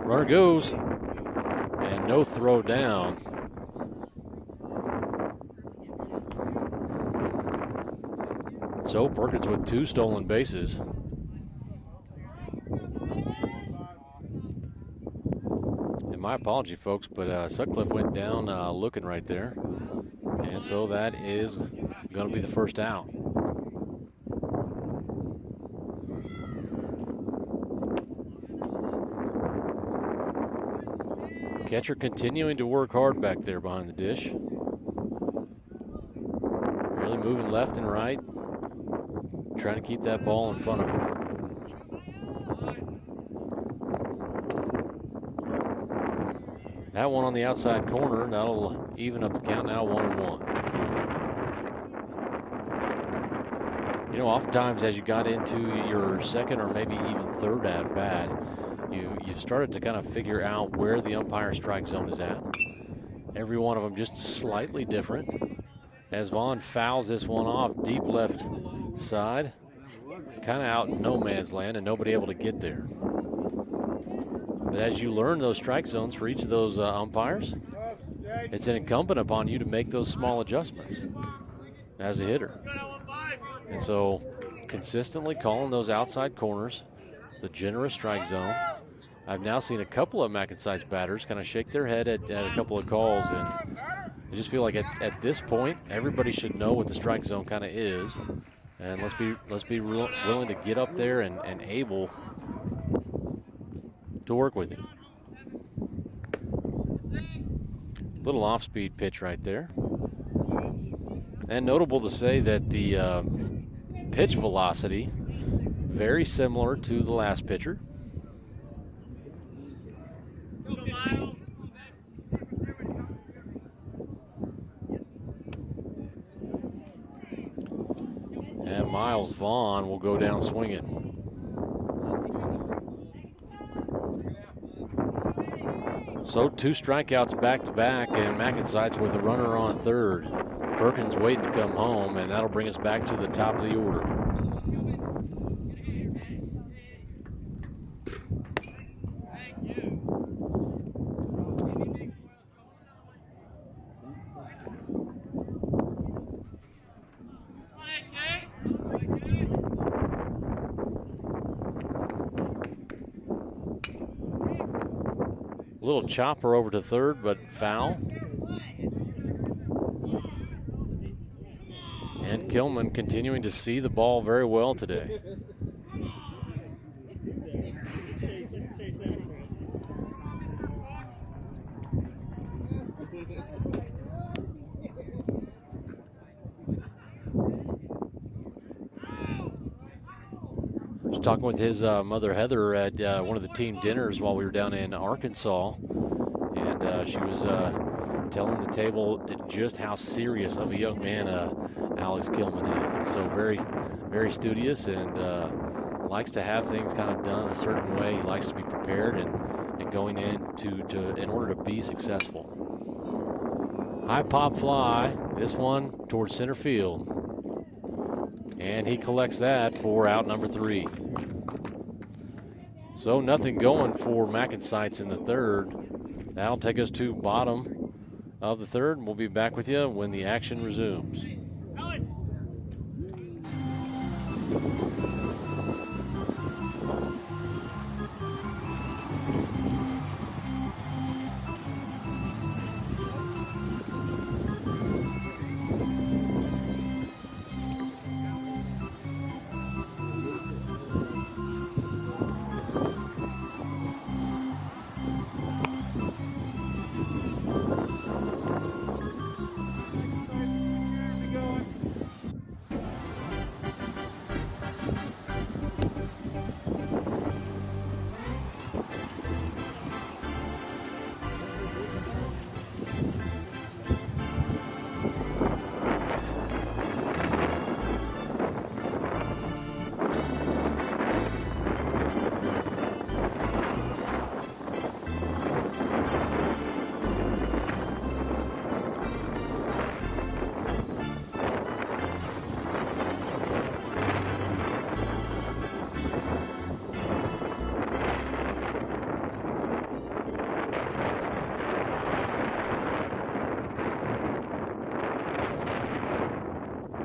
Runner goes, and no throw down. So Perkins with 2 stolen bases. And my apology, folks, but Sutcliffe went down looking right there. And so that is going to be the first out. Catcher continuing to work hard back there behind the dish. Really moving left and right. Trying to keep that ball in front of him. That one on the outside corner, that'll even up the count now, 1-1. You know, oftentimes as you got into your second or maybe even third at bat, you've started to kind of figure out where the umpire strike zone is at. Every one of them just slightly different. As Vaughn fouls this one off deep left side, kind of out in no man's land and nobody able to get there. But as you learn those strike zones for each of those umpires, it's an incumbent upon you to make those small adjustments as a hitter. And so consistently calling those outside corners, the generous strike zone. I've now seen a couple of MacNSeitz batters kind of shake their head at a couple of calls, and I just feel like at this point everybody should know what the strike zone kind of is. And let's be willing to get up there and able to work with it. Little off-speed pitch right there. And notable to say that the pitch velocity very similar to the last pitcher. And Miles Vaughn will go down swinging. So 2 strikeouts back to back, and MacNSeitz with a runner on third. Perkins waiting to come home, and that'll bring us back to the top of the order. Little chopper over to third, but foul. And Kilman continuing to see the ball very well today. was talking with his mother, Heather, at one of the team dinners while we were down in Arkansas. And she was telling the table just how serious of a young man Alex Kilman is. And so very, very studious and likes to have things kind of done a certain way. He likes to be prepared and going in in order to be successful. High pop fly, this one towards center field. And he collects that for out number 3. So nothing going for MacNSeitz in the third. That'll take us to bottom of the third. We'll be back with you when the action resumes. Alex.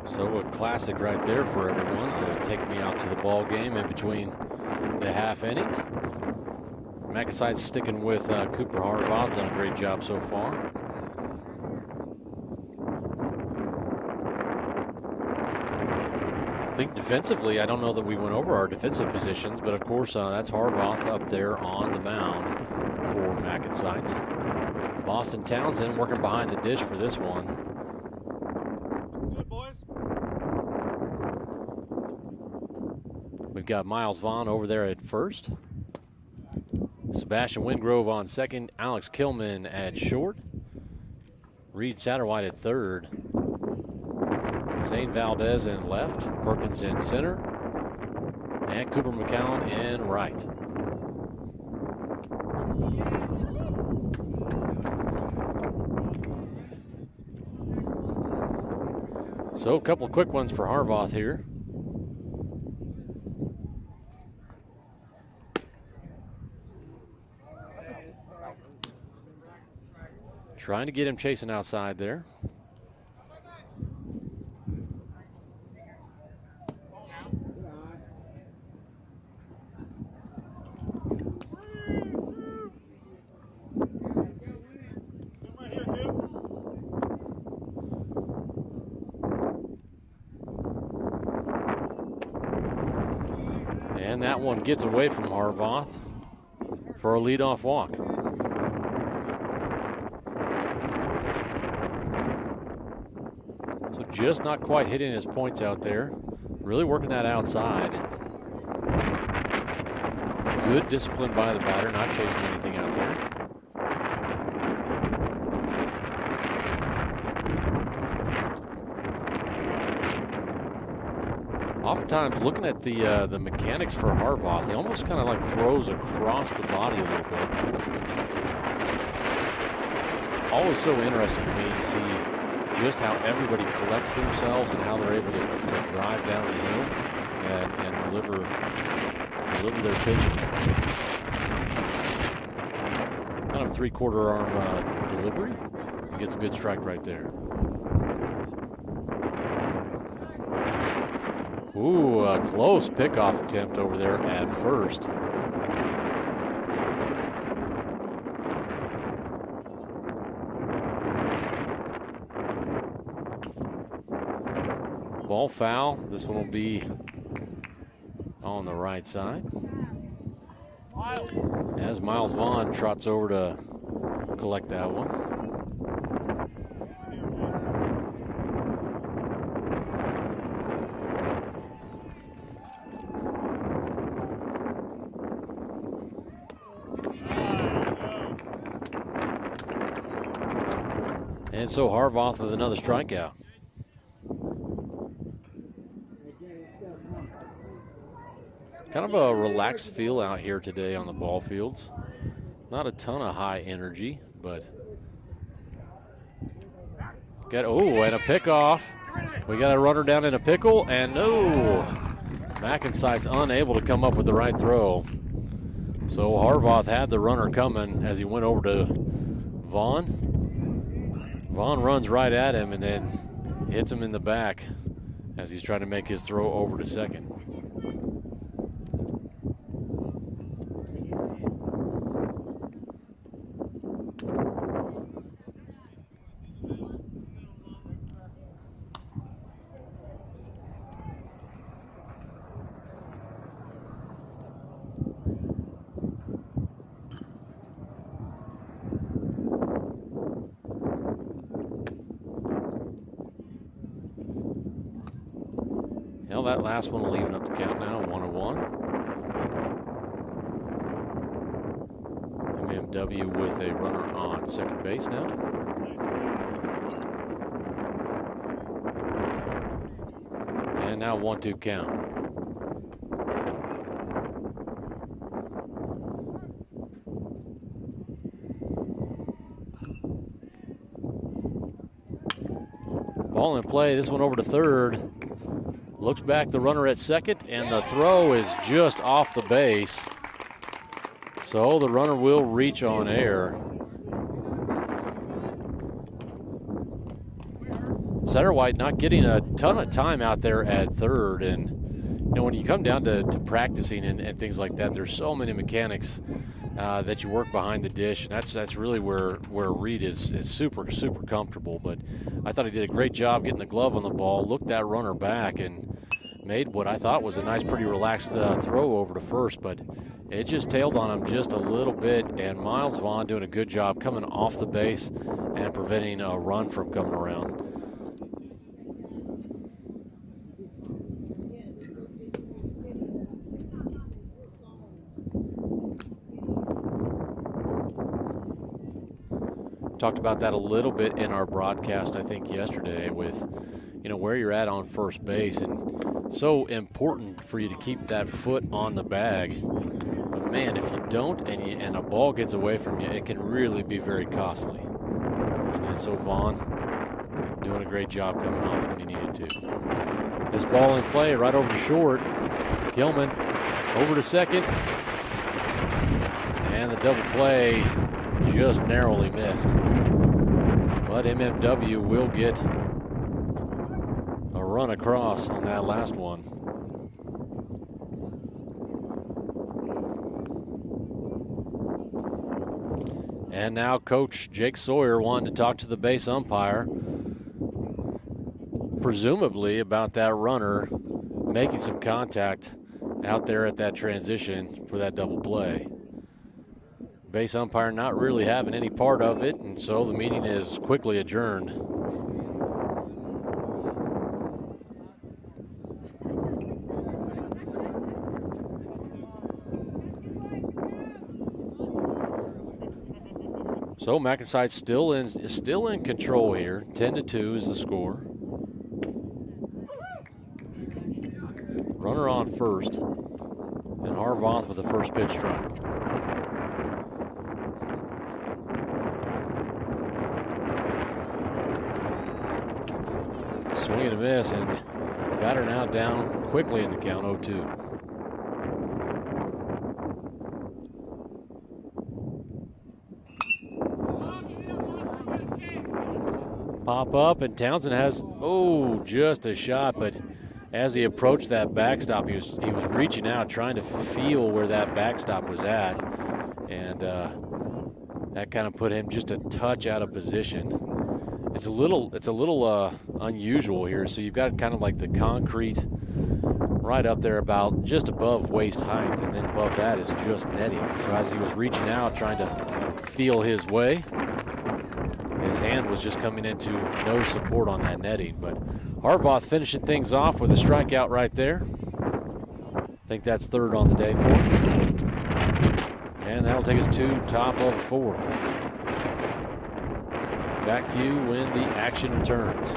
So a classic right there for everyone. It'll take me out to the ball game in between the half innings. MacNSeitz sticking with Cooper Harbaugh. Done a great job so far. I think defensively, I don't know that we went over our defensive positions, but of course that's Harbaugh up there on the mound for MacNSeitz. Boston Townsend working behind the dish for this one. We've got Miles Vaughn over there at first. Sebastian Wingrove on second. Alex Kilman at short. Reed Satterwhite at third. Zane Valdez in left. Perkins in center. And Cooper McCown in right. So a couple of quick ones for Harbaugh here. Trying to get him chasing outside there. And that one gets away from Harbaugh for a leadoff walk. So just not quite hitting his points out there. Really working that outside. Good discipline by the batter, not chasing anything out there. Oftentimes, looking at the mechanics for Harbaugh, he almost kind of like throws across the body a little bit. Always so interesting to me to see just how everybody collects themselves and how they're able to drive down the hill and deliver their pitching. Kind of a three-quarter arm delivery. He gets a good strike right there. Ooh, a close pickoff attempt over there at first. Ball foul. This one will be on the right side. As Miles Vaughn trots over to collect that one. And so Harvoth with another strikeout. Kind of a relaxed feel out here today on the ball fields. Not a ton of high energy, but and a pickoff. We got a runner down in a pickle, and no, MacNSeitz unable to come up with the right throw. So Harvoth had the runner coming as he went over to Vaughn. Vaughn runs right at him and then hits him in the back as he's trying to make his throw over to second. Well, that last one will even up the count now, 1-1. MMW with a runner on second base now. And now 1-2 count. Ball in play, this one over to third. Looks back, the runner at second, and the throw is just off the base. So the runner will reach on air. Satterwhite not getting a ton of time out there at third. And, you know, when you come down to practicing and things like that, there's so many mechanics that you work behind the dish, and that's really where Reed is super comfortable. But I thought he did a great job getting the glove on the ball, looked that runner back, and made what I thought was a nice, pretty relaxed throw over to first. But it just tailed on him just a little bit, and Miles Vaughn doing a good job coming off the base and preventing a run from coming around. Talked about that a little bit in our broadcast, I think, yesterday with, you know, where you're at on first base, and so important for you to keep that foot on the bag. But man, if you don't and a ball gets away from you, it can really be very costly. And so Vaughn doing a great job coming off when he needed to. This ball in play right over to short. Kilman over to second. And the double play just narrowly missed. But MMW will get a run across on that last one. And now Coach Jake Sawyer wanting to talk to the base umpire, presumably about that runner making some contact out there at that transition for that double play. Base umpire not really having any part of it, and so the meeting is quickly adjourned. So MacNSeitz still in control here. 10-2 is the score. Runner on first, and Harvoth with the first pitch strike. Swing and a miss, and batter now down quickly in the count, 0-2. Pop up, and Townsend has, just a shot, but as he approached that backstop, he was reaching out, trying to feel where that backstop was at, and that kind of put him just a touch out of position. It's a little unusual here. So you've got kind of like the concrete right up there about just above waist height, and then above that is just netting. So as he was reaching out, trying to feel his way, his hand was just coming into no support on that netting. But Harvoth finishing things off with a strikeout right there. I think that's third on the day for him. And that'll take us to top of the fourth. Back to you when the action returns.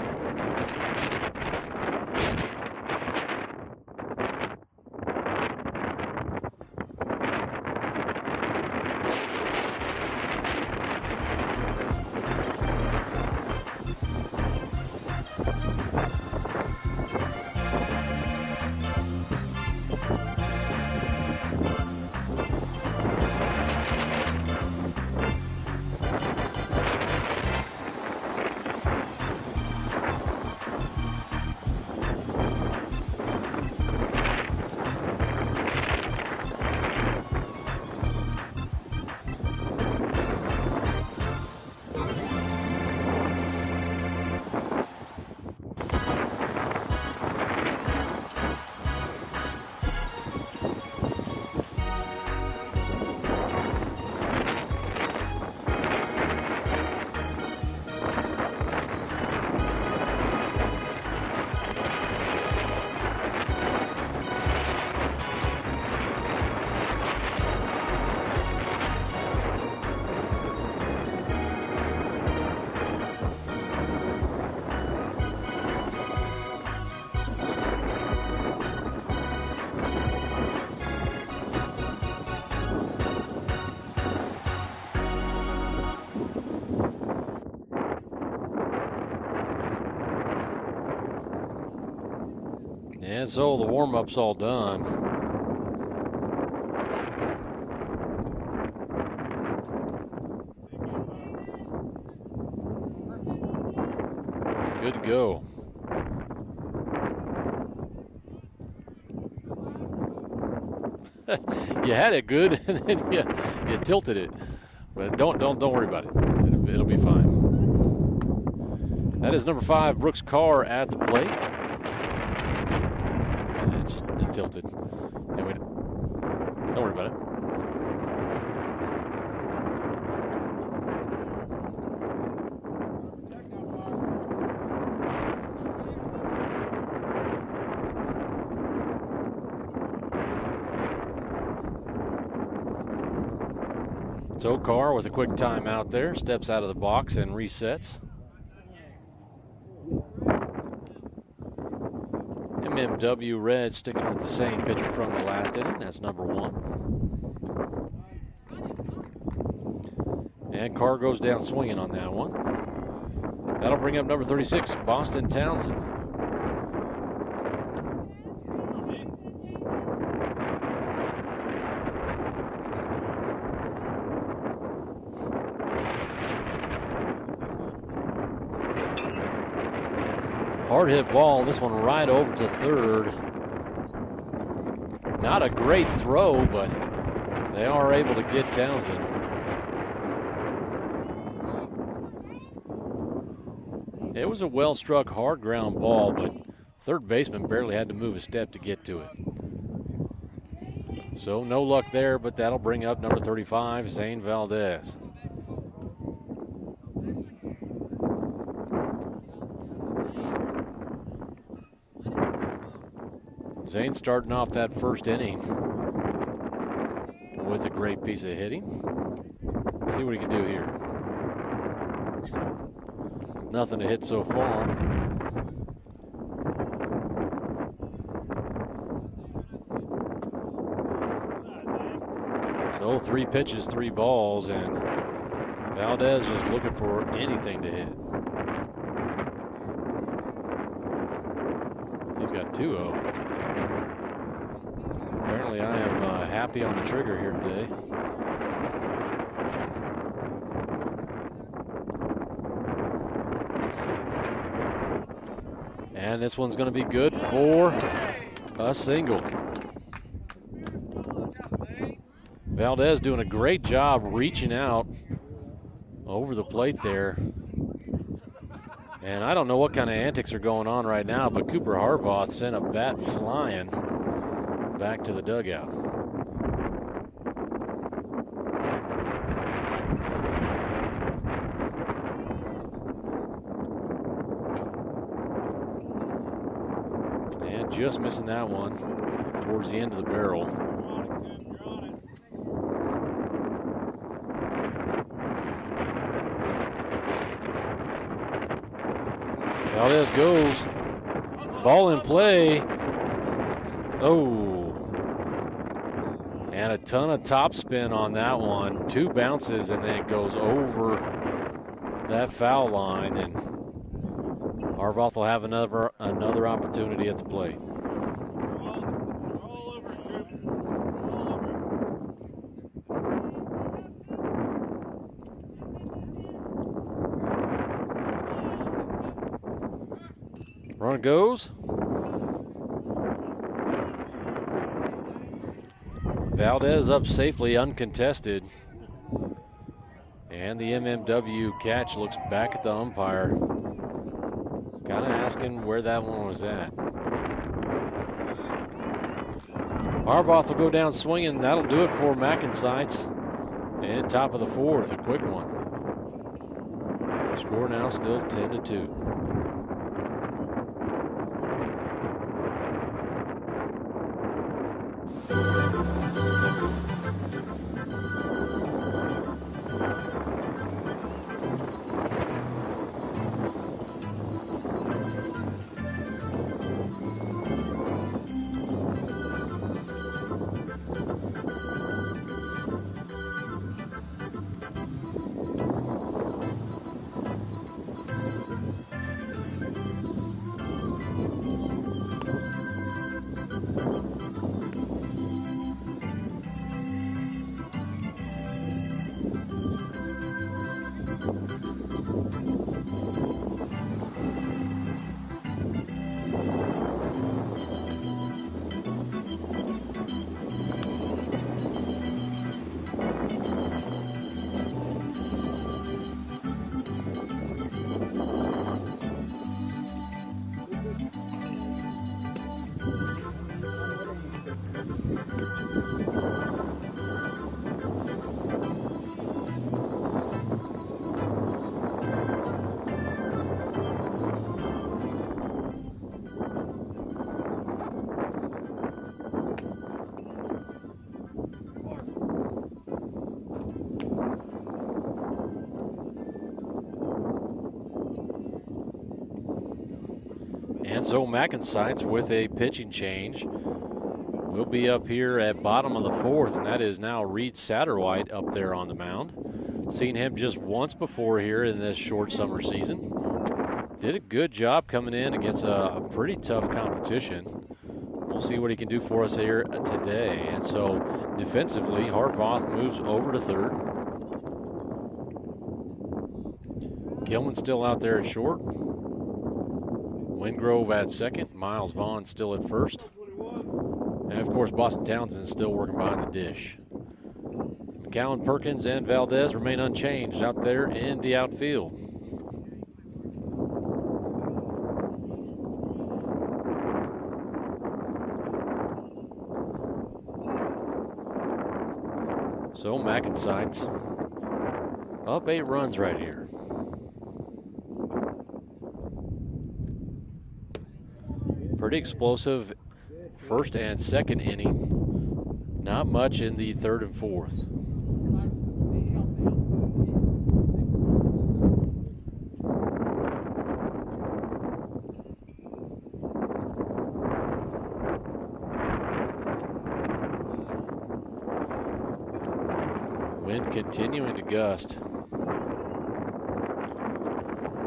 And so the warm-up's all done. Good to go. You had it good, and then you tilted it. But don't worry about it. It'll be fine. That is number 5, Brooks Carr at the plate. It tilted. Anyway, don't worry about it. So Carr with a quick timeout there, steps out of the box and resets. MMW Red sticking with the same pitcher from the last inning. That's number 1. And Carr goes down swinging on that one. That'll bring up number 36, Boston Townsend. Hard hit ball, this one right over to third. Not a great throw, but they are able to get Townsend. It was a well-struck, hard ground ball, but third baseman barely had to move a step to get to it. So no luck there, but that'll bring up number 35, Zane Valdez. Zane starting off that first inning with a great piece of hitting. See what he can do here. Nothing to hit so far. So 3 pitches, 3 balls, and Valdez is looking for anything to hit. He's got 2-0. Apparently I am happy on the trigger here today. And this one's going to be good for a single. Valdez doing a great job reaching out over the plate there. And I don't know what kind of antics are going on right now, but Cooper Harbaugh sent a bat flying back to the dugout. And just missing that one towards the end of the barrel. Valdez goes. Ball in play. Oh. And a ton of top spin on that one. 2 bounces, and then it goes over that foul line. And Harvoth will have another opportunity at the plate. Run goes. Valdez up safely, uncontested. And the MMW catch looks back at the umpire, kind of asking where that one was at. Harvoth will go down swinging. That'll do it for MacNSeitz. And top of the 4th, a quick one. Score now still 10-2. And so MacNSeitz with a pitching change will be up here at bottom of the 4th, and that is now Reed Satterwhite up there on the mound. Seen him just once before here in this short summer season. Did a good job coming in against a pretty tough competition. We'll see what he can do for us here today. And so defensively, Harvoth moves over to 3rd. Kilman still out there at short. Wingrove at 2nd. Miles Vaughn still at 1st. And, of course, Boston Townsend still working behind the dish. McCowan, Perkins, and Valdez remain unchanged out there in the outfield. So MacNSeitz up 8 runs right here. Pretty explosive 1st and 2nd inning. Not much in the 3rd and 4th. Wind continuing to gust.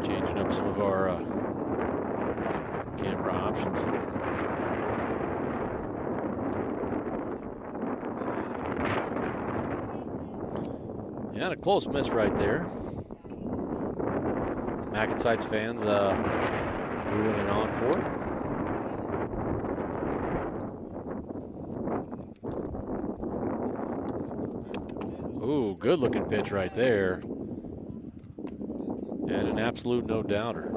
Changing up some of our camera options. Yeah, a close miss right there. MacNSeitz fans moving it on for it. Ooh, good looking pitch right there. And an absolute no-doubter.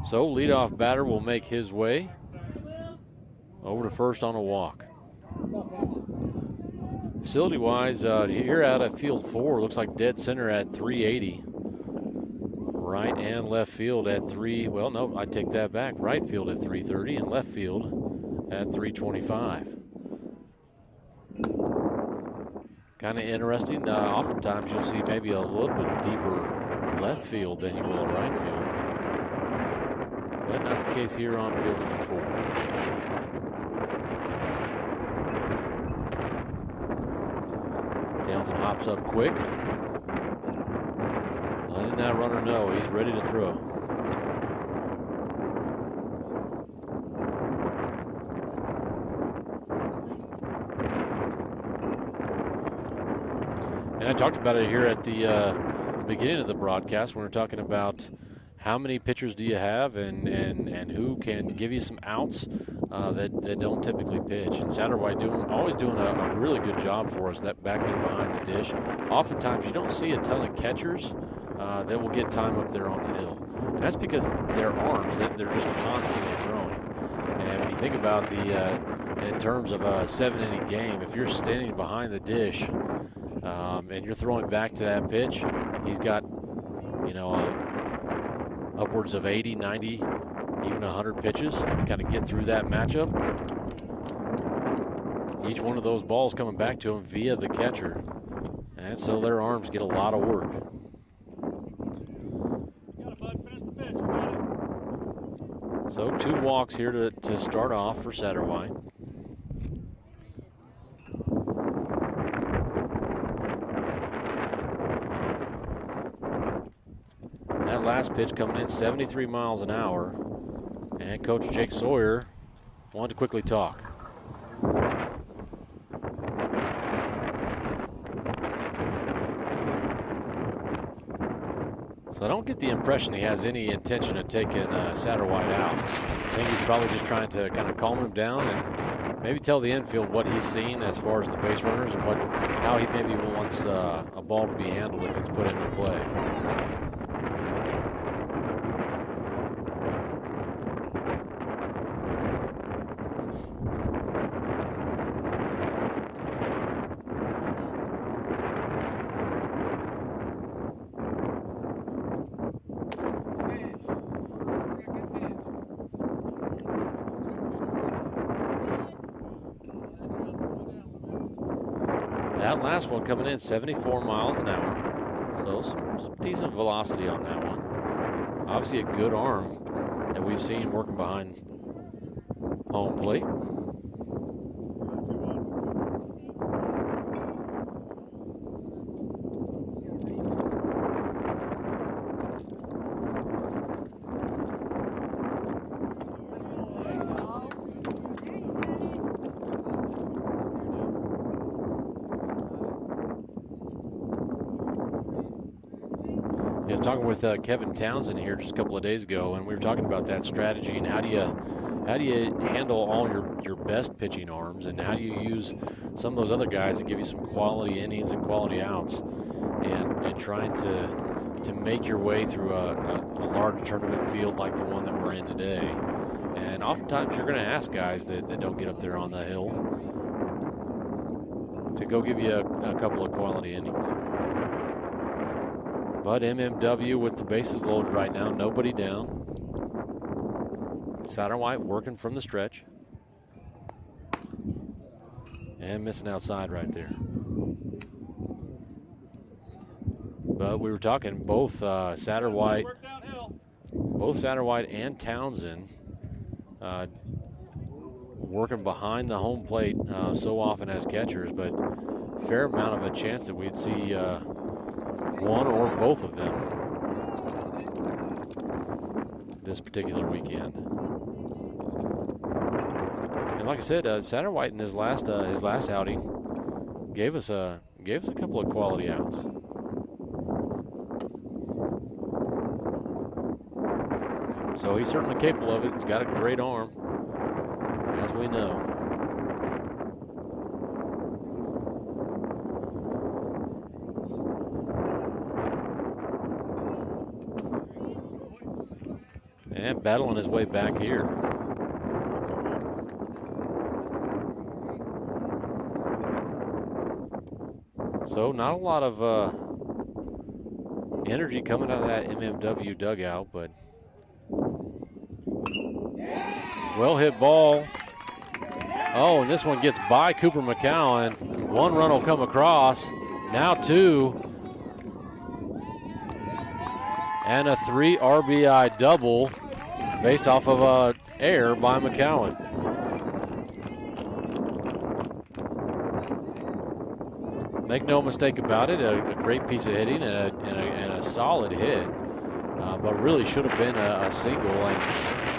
So leadoff batter will make his way over to 1st on a walk. Facility-wise, here out at field 4, looks like dead center at 380. Right and left field at 3. Well, no, I take that back. Right field at 3:30 and left field at 3:25. Kind of interesting. Oftentimes you'll see maybe a little bit deeper left field than you will right field. But not the case here on field number 4. Townsend hops up quick. Letting that runner know he's ready to throw. And I talked about it here at the beginning of the broadcast when we were talking about how many pitchers do you have and who can give you some outs that don't typically pitch. And Satterwhite always doing a really good job for us that back there behind the dish. Oftentimes you don't see a ton of catchers that will get time up there on the hill. And that's because their arms, they're just constantly throwing. And when you think about in terms of a 7-inning game, if you're standing behind the dish and you're throwing back to that pitch, he's got, upwards of 80, 90, even 100 pitches to kind of get through that matchup. Each one of those balls coming back to him via the catcher. And so their arms get a lot of work. So 2 walks here to start off for Satterwhite. That last pitch coming in 73 miles an hour. And Coach Jake Sawyer wanted to quickly talk. So I don't get the impression he has any intention of taking Satterwhite out. I think he's probably just trying to kind of calm him down and maybe tell the infield what he's seen as far as the base runners and how he maybe wants a ball to be handled if it's put into play. That last one coming in 74 miles an hour. So some decent velocity on that one. Obviously a good arm that we've seen working behind home plate. I was talking with Kevin Townsend here just a couple of days ago, and we were talking about that strategy and how do you handle all your best pitching arms, and how do you use some of those other guys to give you some quality innings and quality outs, and trying to make your way through a large tournament field like the one that we're in today. And oftentimes you're going to ask guys that don't get up there on the hill to go give you a couple of quality innings. But MMW with the bases loaded right now, nobody down. Satterwhite working from the stretch. And missing outside right there. But we were talking both Satterwhite and Townsend working behind the home plate so often as catchers, but fair amount of a chance that we'd see one or both of them this particular weekend. And like I said, Satterwhite in his last outing gave us a couple of quality outs. So he's certainly capable of it. He's got a great arm, as we know. And battling his way back here. So not a lot of energy coming out of that MMW dugout, but well hit ball. Oh, and this one gets by Cooper McCowan. One run will come across. Now two. And a 3 RBI double based off of a error by McCowan. Make no mistake about it, a great piece of hitting and a solid hit, but really should have been a single. And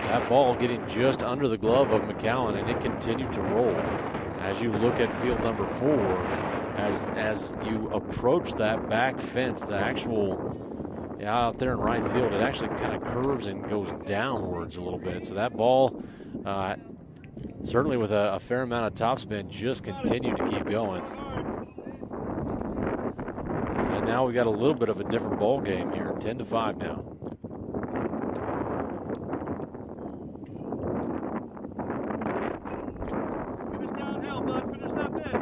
that ball getting just under the glove of McCowan, and it continued to roll. As you look at field number 4, as you approach that back fence, the actual out there in right field, it actually kind of curves and goes downwards a little bit. So that ball, certainly with a fair amount of topspin, just continued to keep going. And now we got a little bit of a different ball game here, 10-5 now. Finish downhill, bud. Finish that pitch.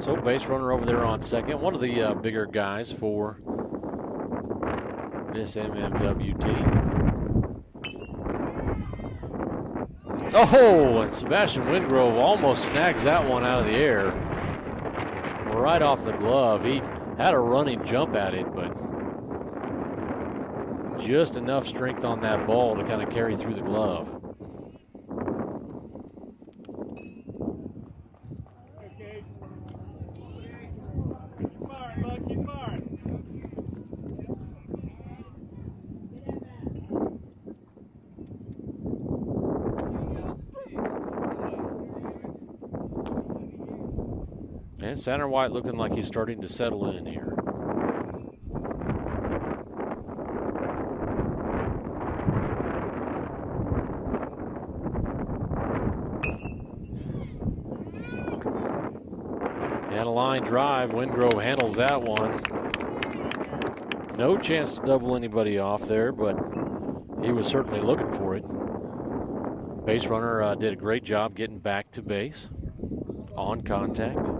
So base runner over there on second, one of the bigger guys for this MMW team. Oh, and Sebastian Wingrove almost snags that one out of the air. Right off the glove. He had a running jump at it, but just enough strength on that ball to kind of carry through the glove. And Satterwhite looking like he's starting to settle in here. And a line drive. Wingrove handles that one. No chance to double anybody off there, but he was certainly looking for it. Base runner did a great job getting back to base on contact.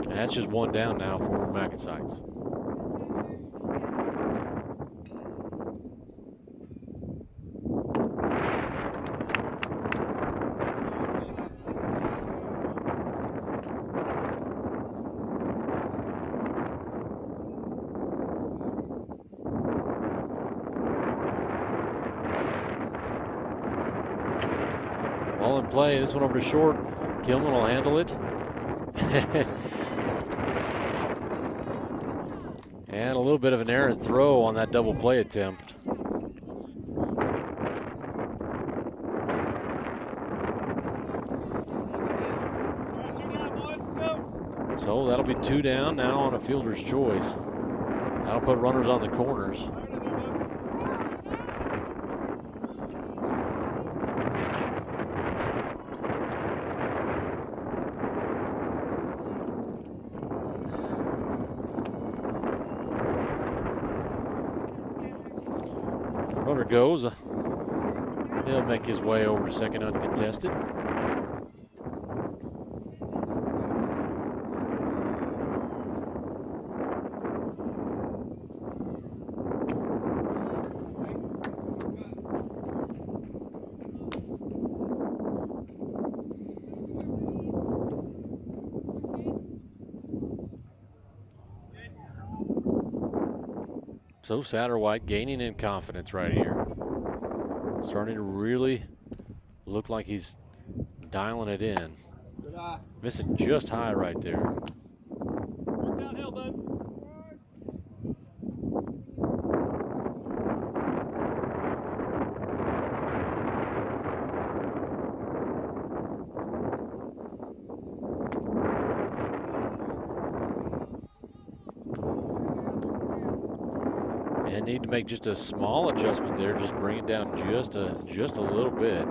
And that's just one down now for MacNSeitz. Ball in play. This one over to short. Kilman will handle it. And a little bit of an errant throw on that double play attempt. So that'll be 2 down now on a fielder's choice. That'll put runners on the corners. Runner goes. He'll make his way over to second uncontested. So Satterwhite gaining in confidence right here. Starting to really look like he's dialing it in. Missing just high right there. Downhill, bud. And need to make just a small adjustment there, just bring it down just a little bit.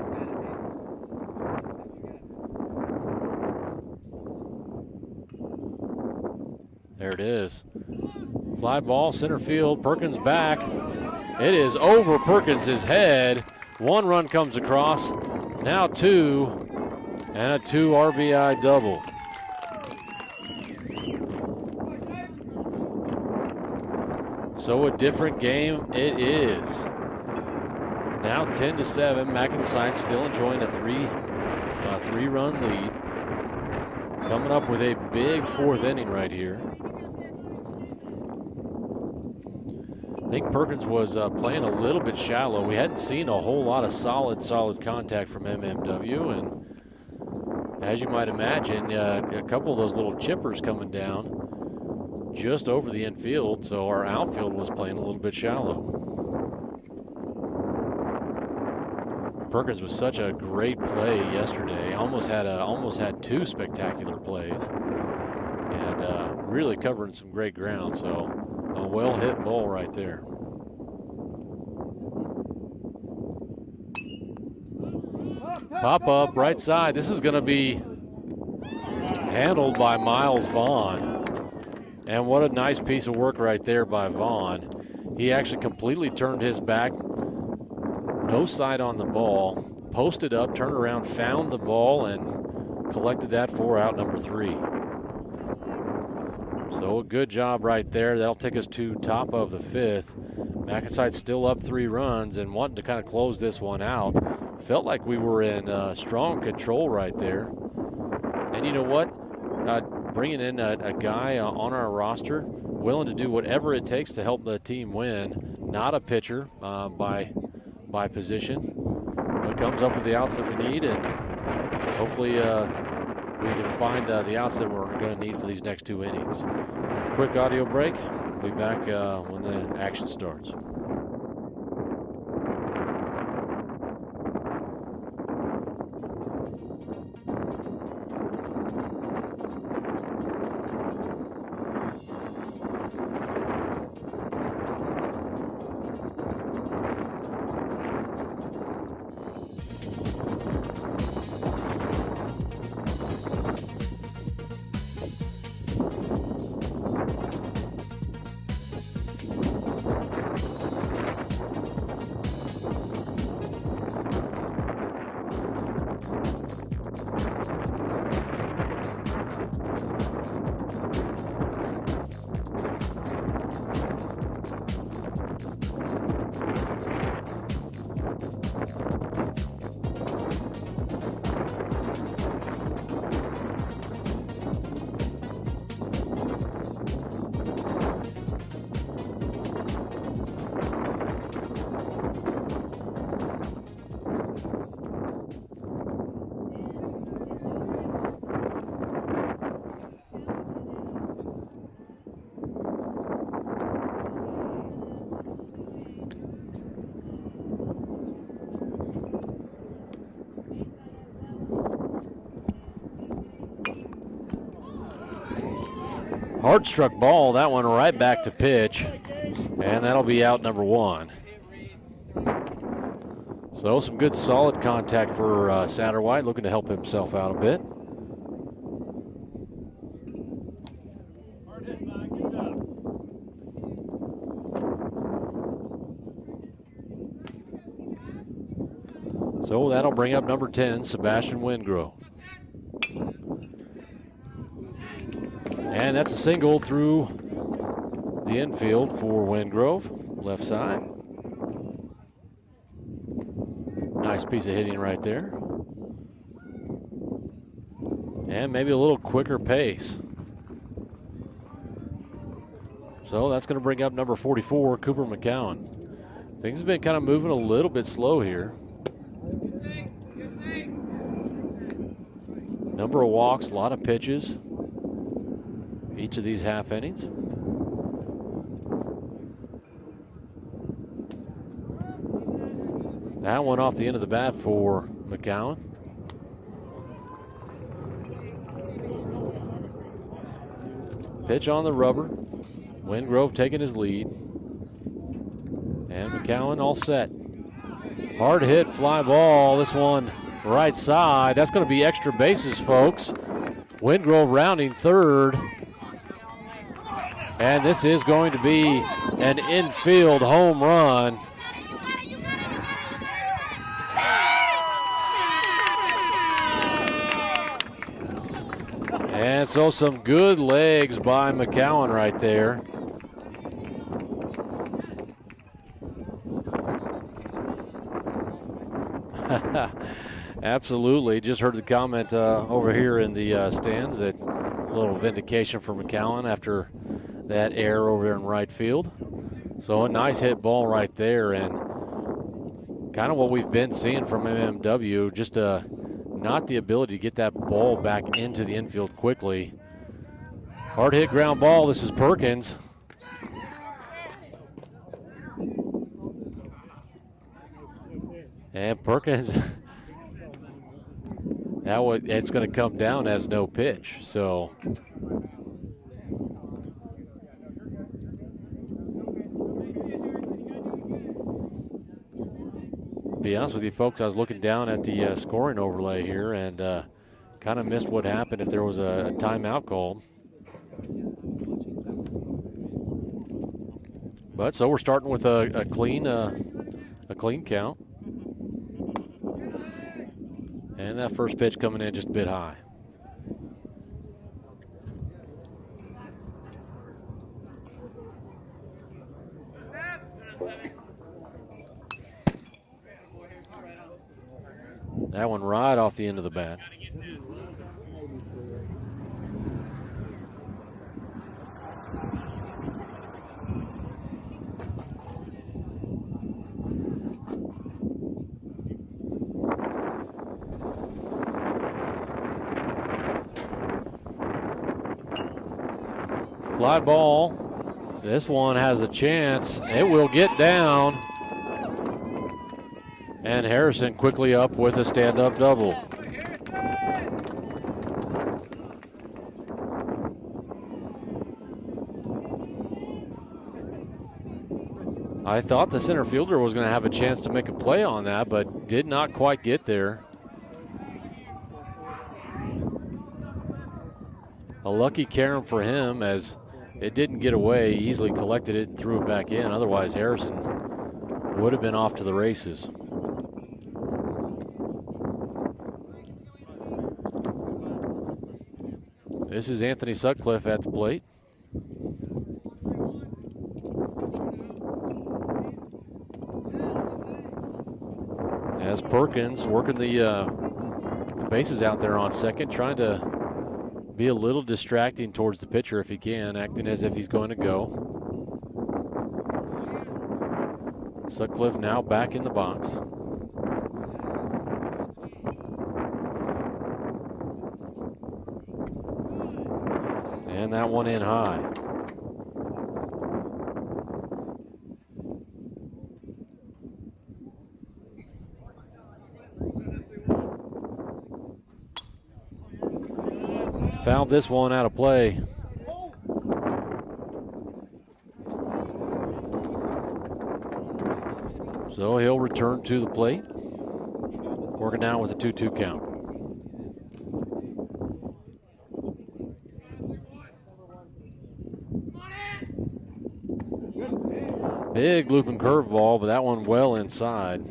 it is. Fly ball, center field, Perkins back. It is over Perkins' head. 1 run comes across, now 2, and a 2 RBI double. So a different game it is. Now 10-7, MacNSeitz still enjoying a three-run lead. Coming up with a big 4th inning right here. I think Perkins was playing a little bit shallow. We hadn't seen a whole lot of solid contact from MMW, and as you might imagine, a couple of those little chippers coming down just over the infield, so our outfield was playing a little bit shallow. Perkins was such a great play yesterday. Almost had 2 spectacular plays, and really covering some great ground. So a well hit ball right there. Pop up right side. This is going to be handled by Miles Vaughn. And what a nice piece of work right there by Vaughn. He actually completely turned his back, no side on the ball, posted up, turned around, found the ball, and collected that for out number 3. So a good job right there. That'll take us to top of the 5th. MacNSeitz still up 3 runs and wanting to kind of close this one out. Felt like we were in strong control right there. And you know what? Bringing in a guy on our roster willing to do whatever it takes to help the team win. Not a pitcher by position, but comes up with the outs that we need, and hopefully we can find the outs that we're going to need for these next 2 innings. Quick audio break. We'll be back when the action starts. Hard struck ball, that one right back to pitch, and that'll be out number 1. So some good solid contact for Satterwhite, looking to help himself out a bit. So that'll bring up number 10, Sebastian Wingrove. And that's a single through the infield for Wingrove, left side. Nice piece of hitting right there. And maybe a little quicker pace. So that's going to bring up number 44, Cooper McCowan. Things have been kind of moving a little bit slow here. Number of walks, a lot of pitches. Each of these half innings. That one off the end of the bat for McCowan. Pitch on the rubber. Wingrove taking his lead. And McCowan all set. Hard hit fly ball. This one right side. That's going to be extra bases, folks. Wingrove rounding third. And this is going to be an infield home run. And so some good legs by McCowan right there. Absolutely. Just heard the comment over here in the stands that a little vindication for McCowan after that error over there in right field. So a nice hit ball right there, and kind of what we've been seeing from MMW, just not the ability to get that ball back into the infield quickly. Hard hit ground ball. This is Perkins. And Perkins, it's going to come down as no pitch. So to be honest with you folks, I was looking down at the scoring overlay here and kind of missed what happened if there was a timeout called. But so we're starting with a clean count. And that first pitch coming in just a bit high. That one right off the end of the bat. Fly ball. This one has a chance. It will get down. And Harrison quickly up with a stand-up double. I thought the center fielder was going to have a chance to make a play on that, but did not quite get there. A lucky carom for him, as it didn't get away. He easily collected it and threw it back in. Otherwise, Harrison would have been off to the races. This is Anthony Sutcliffe at the plate. As Perkins working the bases out there on second, trying to be a little distracting towards the pitcher if he can, acting as if he's going to go. Sutcliffe now back in the box. And that one in high. Fouled this one out of play. So he'll return to the plate. Working now with a 2-2 count. Big looping curveball, but that one well inside.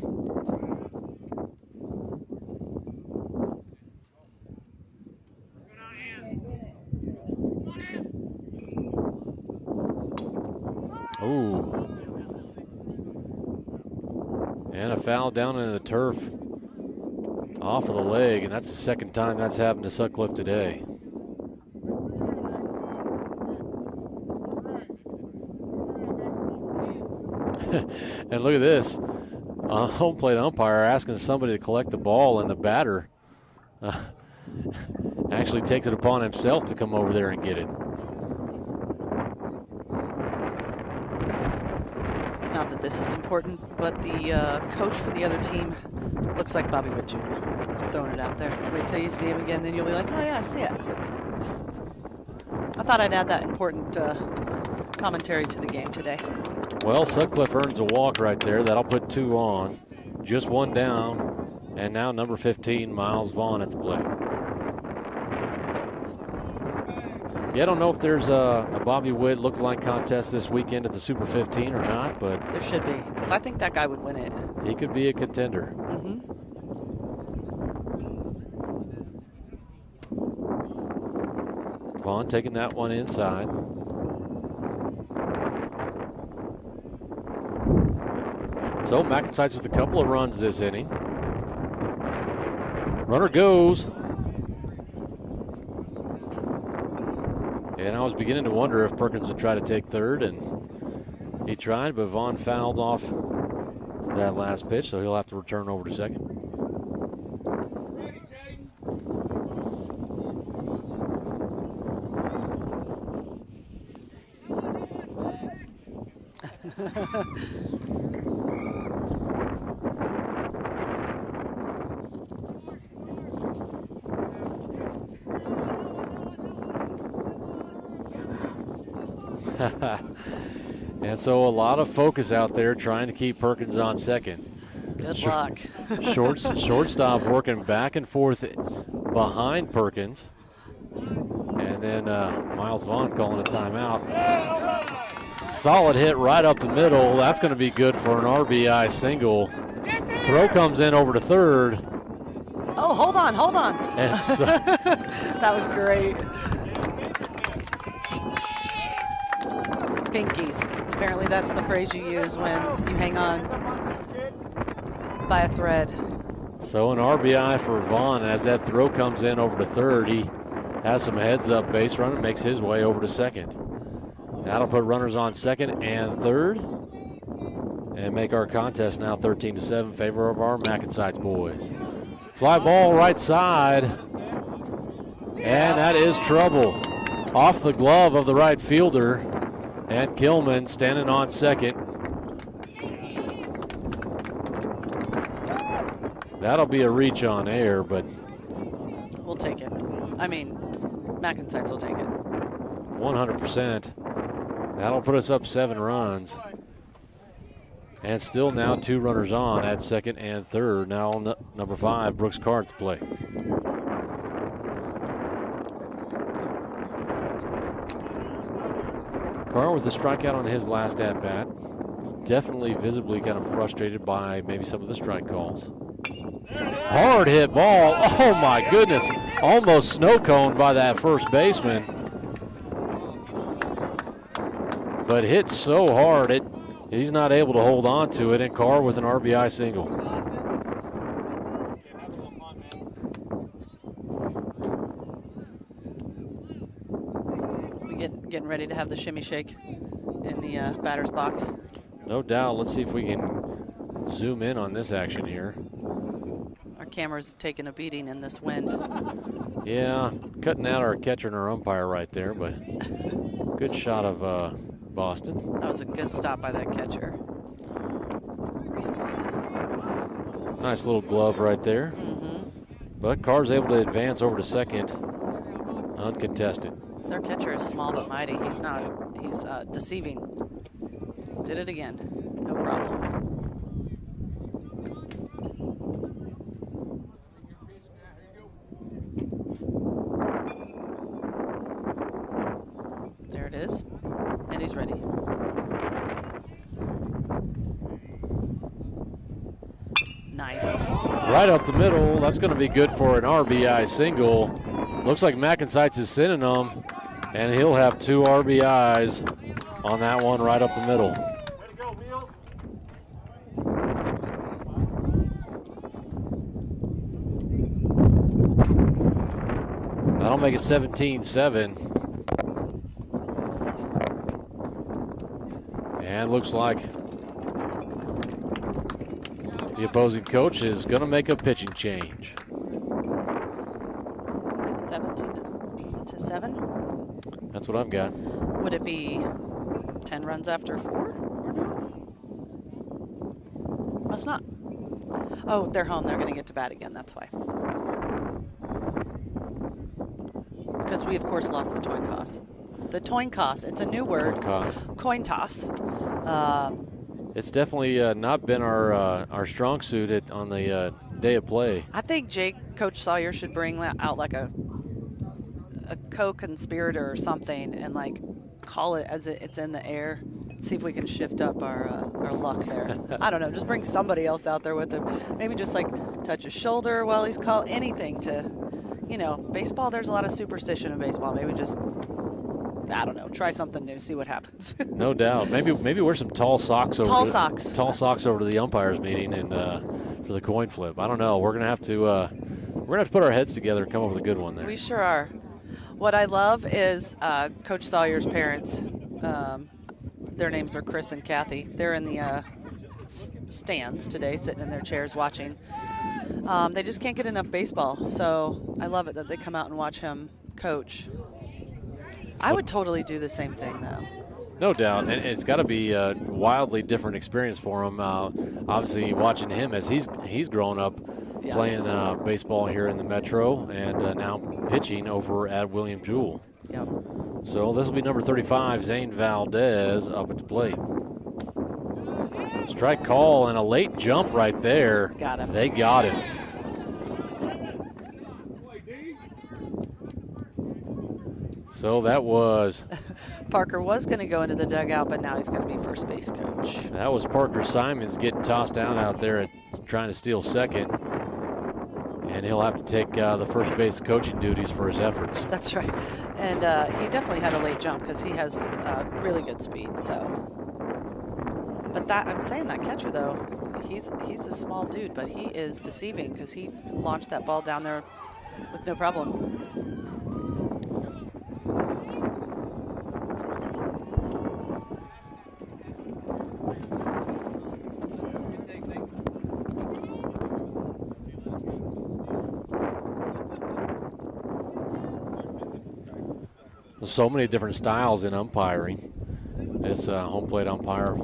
Ooh. And a foul down into the turf off of the leg, and that's the second time that's happened to Sutcliffe today. And look at this. Home plate umpire asking somebody to collect the ball, and the batter actually takes it upon himself to come over there and get it. Not that this is important, but the coach for the other team looks like Bobby Witt Jr. I'm throwing it out there. Wait till you see him again, then you'll be like, oh yeah, I see it. I thought I'd add that important commentary to the game today. Well, Sutcliffe earns a walk right there. That'll put 2 on. Just 1 down. And now number 15, Miles Vaughn at the plate. Yeah, I don't know if there's a Bobby Witt look-alike contest this weekend at the Super 15 or not, but There should be, because I think that guy would win it. he could be a contender. Vaughn taking that one inside. So MacNSeitz with a couple of runs this inning. Runner goes. And I was beginning to wonder if Perkins would try to take third, and he tried, but Vaughn fouled off that last pitch, so he'll have to return over to second. And so a lot of focus out there trying to keep Perkins on second. Good luck. Shortstop working back and forth behind Perkins. And then Miles Vaughn calling a timeout. Solid hit right up the middle. That's going to be good for an RBI single. Throw comes in over to third. Oh, hold on. And so, That was great. Pinkies. Apparently that's the phrase you use when you hang on by a thread. so an RBI for Vaughn as that throw comes in over to third. He has some heads up base runner, makes his way over to second. That'll put runners on second and third and make our contest now 13-7 in favor of our MacNSeitz boys. Fly ball right side, and that is trouble. Off the glove of the right fielder, and Kilman standing on second. That'll be a reach on air, but We'll take it. I mean, MacNSeitz will take it. 100%. That'll put us up 7 runs. And still now 2 runners on at second and third. Now on number 5, Brooks Carr at the plate. Carr with a strikeout on his last at-bat. Definitely visibly kind of frustrated by maybe some of the strike calls. Hard hit ball. Oh my goodness. Almost snow coned by that first baseman. But hit so hard, he's not able to hold on to it, and Carr with an RBI single. We getting ready to have the shimmy shake in the batter's box. No doubt. Let's see if we can zoom in on this action here. Our cameras have taken a beating in this wind. Yeah, cutting out our catcher and our umpire right there, but good shot of Boston. That was a good stop by that catcher. Nice little glove right there. But Carr's able to advance over to second, uncontested. Their catcher is small but mighty. He's deceiving. Did it again. No problem. There it is. And he's ready. Nice. Right up the middle. That's going to be good for an RBI single. Looks like MacNSeitz is sending them, and he'll have 2 RBIs on that one right up the middle. Way to go, Wheels. That'll make it 17-7. And looks like the opposing coach is going to make a pitching change. It's 17-7. That's what I've got. Would it be 10 runs after 4 or no? Must not. Oh, they're home. They're going to get to bat again. That's why. Because we, of course, lost the coin toss. The coin toss. It's a new word. Coin toss. It's definitely not been our strong suit on the day of play. I think Coach Sawyer should bring out like a co-conspirator or something and like call it as it's in the air. See if we can shift up our luck there. I don't know. Just bring somebody else out there with him. Maybe just like touch his shoulder while he's calling. Anything to, baseball. There's a lot of superstition in baseball. Maybe just, I don't know. Try something new. See what happens. No doubt. Maybe wear some tall socks over. Tall socks over to the umpires meeting and for the coin flip. I don't know. We're gonna have to put our heads together and come up with a good one there. We sure are. What I love is Coach Sawyer's parents. Their names are Chris and Kathy. They're in the stands today, sitting in their chairs watching. They just can't get enough baseball, so I love it that they come out and watch him coach. I would totally do the same thing, though. No doubt, and it's got to be a wildly different experience for him. Obviously, watching him as he's grown up playing baseball here in the Metro and now pitching over at William Jewell. Yep. So this will be number 35, Zane Valdez, up at the plate. Strike call and a late jump right there. Got him. They got him. So that was... Parker was going to go into the dugout, but now he's going to be first base coach. That was Parker Simons getting tossed down out there and trying to steal second. And he'll have to take the first base coaching duties for his efforts. That's right. And he definitely had a late jump because he has really good speed. So, but I'm saying that catcher though, he's a small dude, but he is deceiving because he launched that ball down there with no problem. So many different styles in umpiring. This home plate umpire,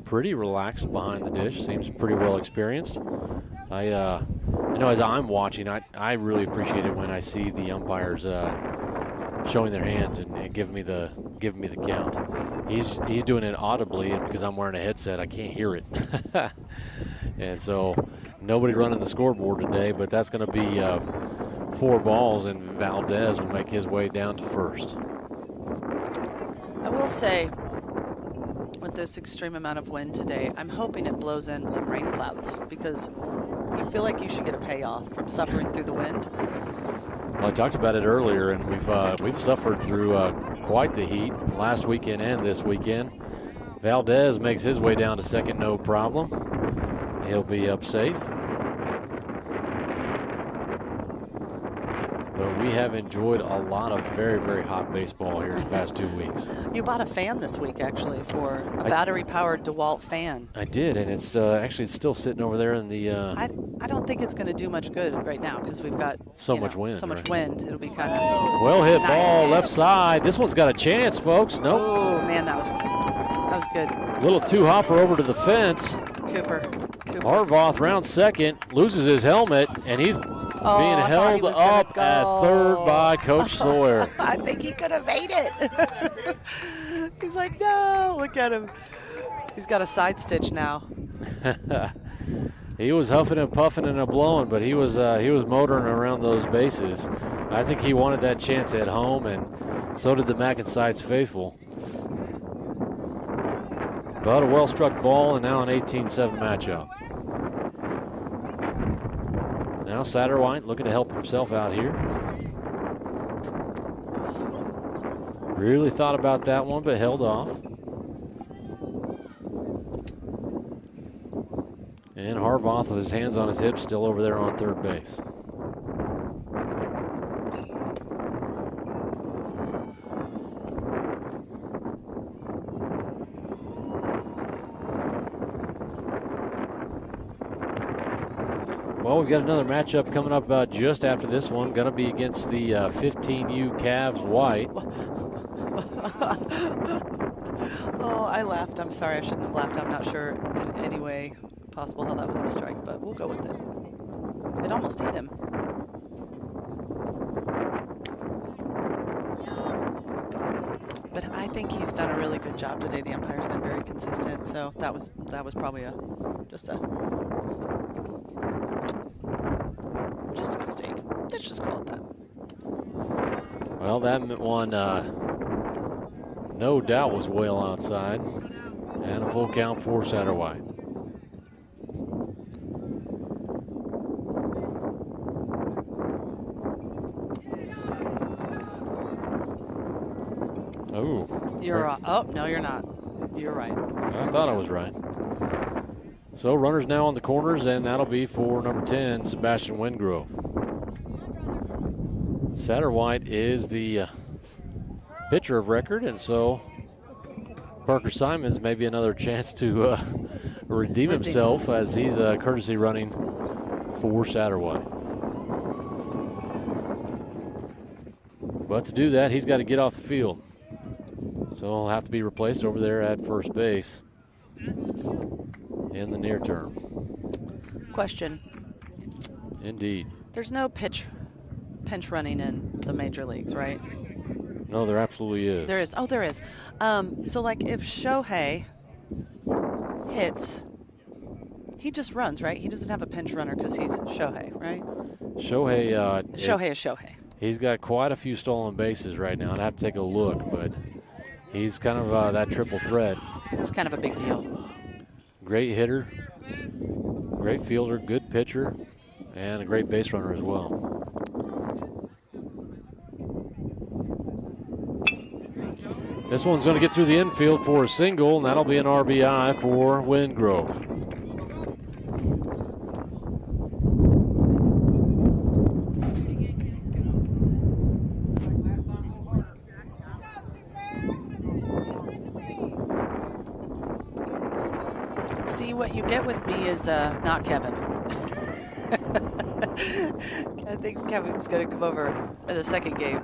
pretty relaxed behind the dish, seems pretty well experienced. I know as I'm watching, I really appreciate it when I see the umpires showing their hands and giving me the count. He's doing it audibly, and because I'm wearing a headset, I can't hear it. And so nobody running the scoreboard today, but that's going to be 4 balls, and Valdez will make his way down to first. I will say, with this extreme amount of wind today, I'm hoping it blows in some rain clouds because you feel like you should get a payoff from suffering through the wind. Well, I talked about it earlier, and we've suffered through quite the heat last weekend and this weekend. Valdez makes his way down to second, no problem. He'll be up safe. But we have enjoyed a lot of very, very hot baseball here in the past 2 weeks. You bought a fan this week, actually, for a battery-powered DeWalt fan. I did, and it's actually it's still sitting over there in the... I don't think it's going to do much good right now because we've got so much wind. So much wind. It'll be kind of well hit nice. Ball left side. This one's got a chance, folks. Nope. Oh man, that was good. Little two-hopper over to the fence. Cooper. Harvoth round second, loses his helmet, and he's being held up at third by Coach Sawyer. I think he could have made it. He's like, no, look at him. He's got a side stitch now. He was huffing and puffing and blowing, but he was motoring around those bases. I think he wanted that chance at home, and so did the MacNSeitz faithful. But a well-struck ball, and now an 18-7 matchup. Now Satterwhite looking to help himself out here. Really thought about that one, but held off. And Harvoth with his hands on his hips, still over there on third base. Well, we've got another matchup coming up just after this one. Going to be against the 15U Cavs White. Oh, I laughed. I'm sorry. I shouldn't have laughed. I'm not sure in any way possible how that was a strike, but we'll go with it. It almost hit him. But I think he's done a really good job today. The umpire's been very consistent, so that was probably just a mistake. Let's just call it that. Well, Well, that one no doubt was well outside. And a full count for Satterwhite. Oh. Oh, no, you're not. You're right. I thought I was right. So runners now on the corners, and that'll be for number 10, Sebastian Wingrove. Satterwhite is the pitcher of record, and so Parker Simons maybe another chance to redeem himself as he's courtesy running for Satterwhite. But to do that, he's got to get off the field. So he'll have to be replaced over there at first base in the near term. Question. Indeed. There's no pinch running in the major leagues, right? No, there absolutely is. There is. Oh, there is. So, like, if Shohei hits, he just runs, right? He doesn't have a pinch runner because he's Shohei, right? Shohei is Shohei. He's got quite a few stolen bases right now. I'd have to take a look, but he's kind of that triple threat. It's kind of a big deal. Great hitter, great fielder, good pitcher, and a great base runner as well. This one's going to get through the infield for a single, and that'll be an RBI for Wingrove. See, what you get with me is not Kevin. I think Kevin's going to come over in the second game.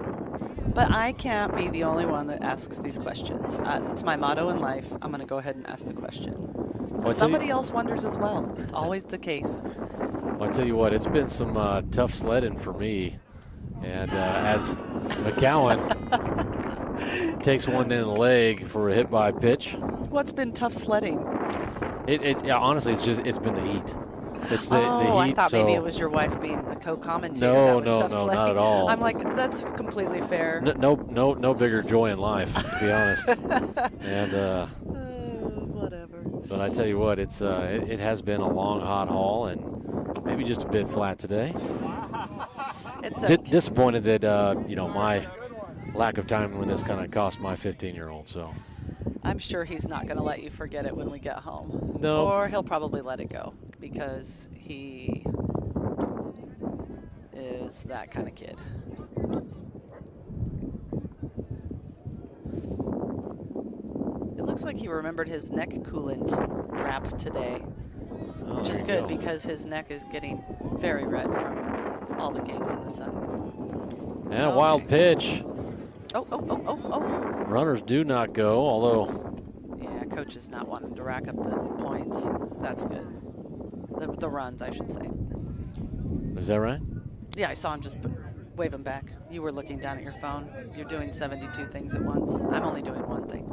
But I can't be the only one that asks these questions. It's my motto in life. I'm going to go ahead and ask the question. Somebody else wonders as well. It's always the case. Well, I tell you what, it's been some tough sledding for me. And as McCowan takes one in the leg for a hit by pitch. What's been tough sledding? Honestly, it's been the heat. It's the heat. I thought maybe it was your wife being the co-commentator. No, tough sledding. not at all. I'm like, that's completely fair. No bigger joy in life, to be honest. And whatever. But I tell you what, it has been a long, hot haul, and maybe just a bit flat today. It's okay. Disappointed that my lack of time when this kind of cost my 15-year-old. So I'm sure he's not going to let you forget it when we get home. No. Or he'll probably let it go because he is that kind of kid. It looks like he remembered his neck coolant wrap today, which is good because his neck is getting very red from all the games in the sun. And a wild pitch. Oh. Runners do not go, although. Yeah, coach is not wanting to rack up the points. That's good. The runs, I should say. Is that right? Yeah, I saw him just wave him back. You were looking down at your phone. You're doing 72 things at once. I'm only doing one thing.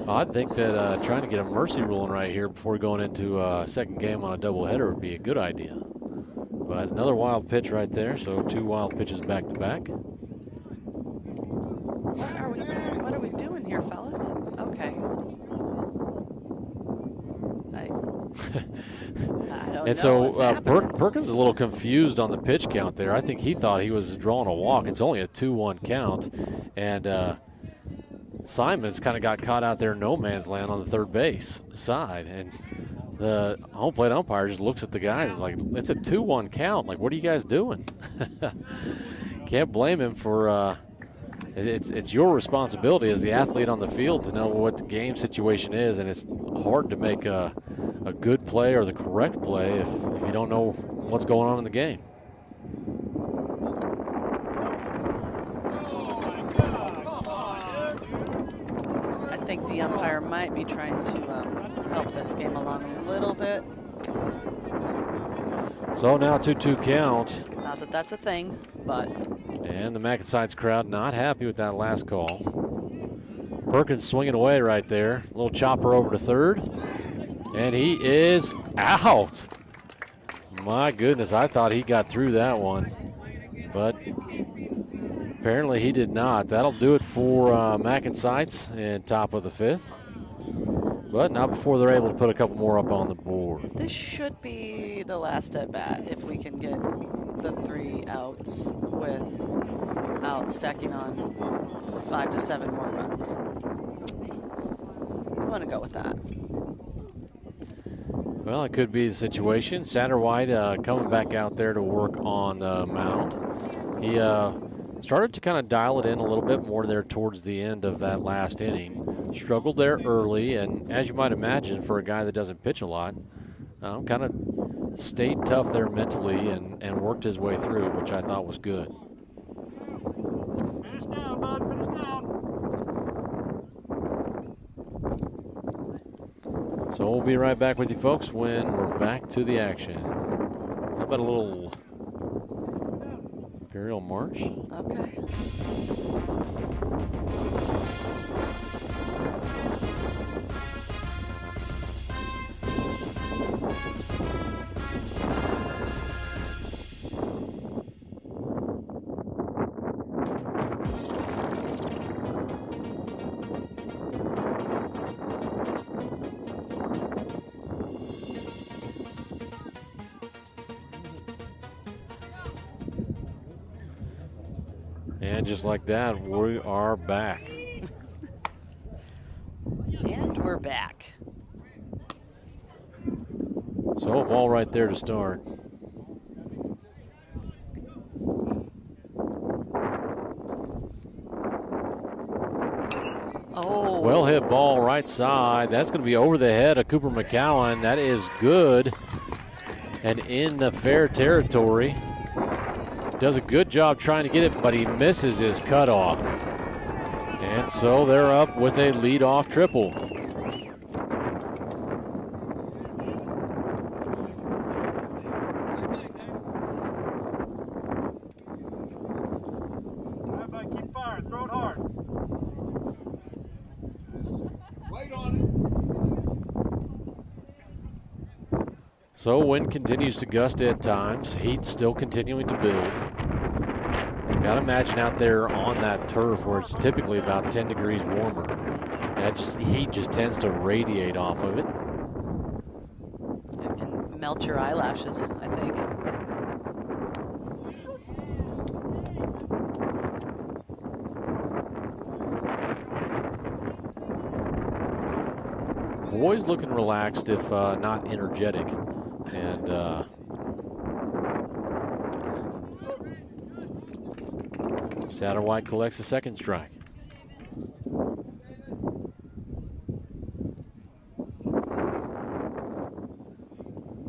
Well, I think that trying to get a mercy ruling right here before going into a second game on a doubleheader would be a good idea. But another wild pitch right there, so 2 wild pitches back to back. What are we doing here, fellas? Okay. I don't And know so Perkins is a little confused on the pitch count there. I think he thought he was drawing a walk. It's only a 2-1 count. And Simons kind of got caught out there in no man's land on the third base side. And the home plate umpire just looks at the guys and is like, it's a 2-1 count. Like, what are you guys doing? Can't blame him for it's your responsibility as the athlete on the field to know what the game situation is, and it's hard to make a good play or the correct play if you don't know what's going on in the game. I think the umpire might be trying to help this game along a little bit. So now 2-2 count. Not that that's a thing, but. And the MacNSeitz crowd not happy with that last call. Perkins swinging away right there. A little chopper over to third. And he is out. My goodness, I thought he got through that one. But Apparently he did not. That'll do it for MacNSeitz in top of the 5th. But not before they're able to put a couple more up on the board. This should be the last at bat if we can get the 3 outs without stacking on 5 to 7 more runs. I'm going to go with that. Well, it could be the situation. Satterwhite coming back out there to work on the mound. He started to kind of dial it in a little bit more there towards the end of that last inning. Struggled there early, and as you might imagine, for a guy that doesn't pitch a lot, kind of stayed tough there mentally and worked his way through, which I thought was good. Finish down, bud. Finish down. So we'll be right back with you folks when we're back to the action. How about a little Imperial March? Okay. And just like that, we are back. And we're back. So a ball right there to start. Oh. Well hit ball right side. That's going to be over the head of Cooper McCowan. That is good and in the fair territory. Does a good job trying to get it, but he misses his cutoff. And so they're up with a leadoff triple. Everybody keep firing. Throw it hard. Wait on it. So wind continues to gust at times. Heat still continuing to build. Got to imagine out there on that turf where it's typically about 10 degrees warmer. That heat just tends to radiate off of it. It can melt your eyelashes, I think. Boys looking relaxed, if not energetic. And Satterwhite collects a second strike.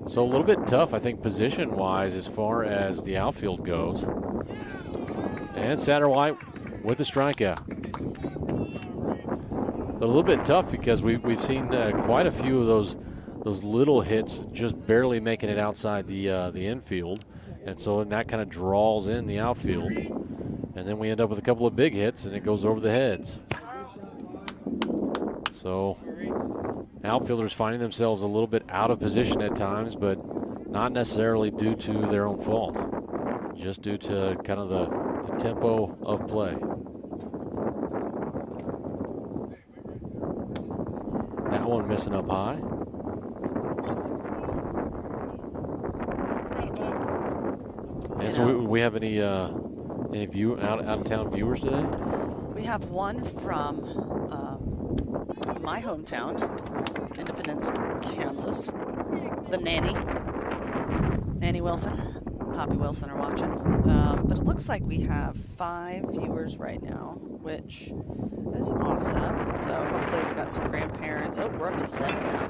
So a little bit tough, I think, position-wise as far as the outfield goes. And Satterwhite with a strikeout. But a little bit tough because we've seen quite a few of those little hits just barely making it outside the infield. And so that kind of draws in the outfield. And then we end up with a couple of big hits, and it goes over the heads. So outfielders finding themselves a little bit out of position at times, but not necessarily due to their own fault. Just due to kind of the tempo of play. That one missing up high. And so we have any out of town viewers today? We have one from my hometown, Independence, Kansas. The Nanny Wilson, Poppy Wilson are watching. But it looks like we have 5 viewers right now, which is awesome. So hopefully we've got some grandparents. Oh, we're up to 7 now.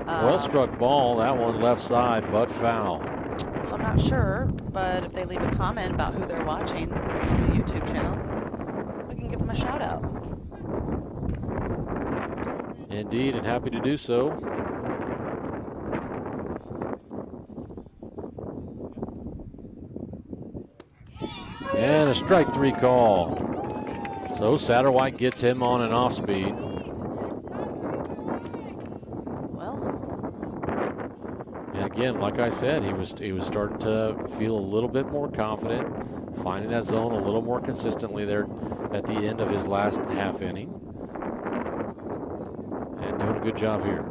Well struck ball. That one left side, but foul. So I'm not sure, but if they leave a comment about who they're watching on the YouTube channel, we can give them a shout out. Indeed, and happy to do so. And a strike 3 call. So Satterwhite gets him on an off speed. again, like I said, he was starting to feel a little bit more confident, finding that zone a little more consistently there at the end of his last half inning. And doing a good job here.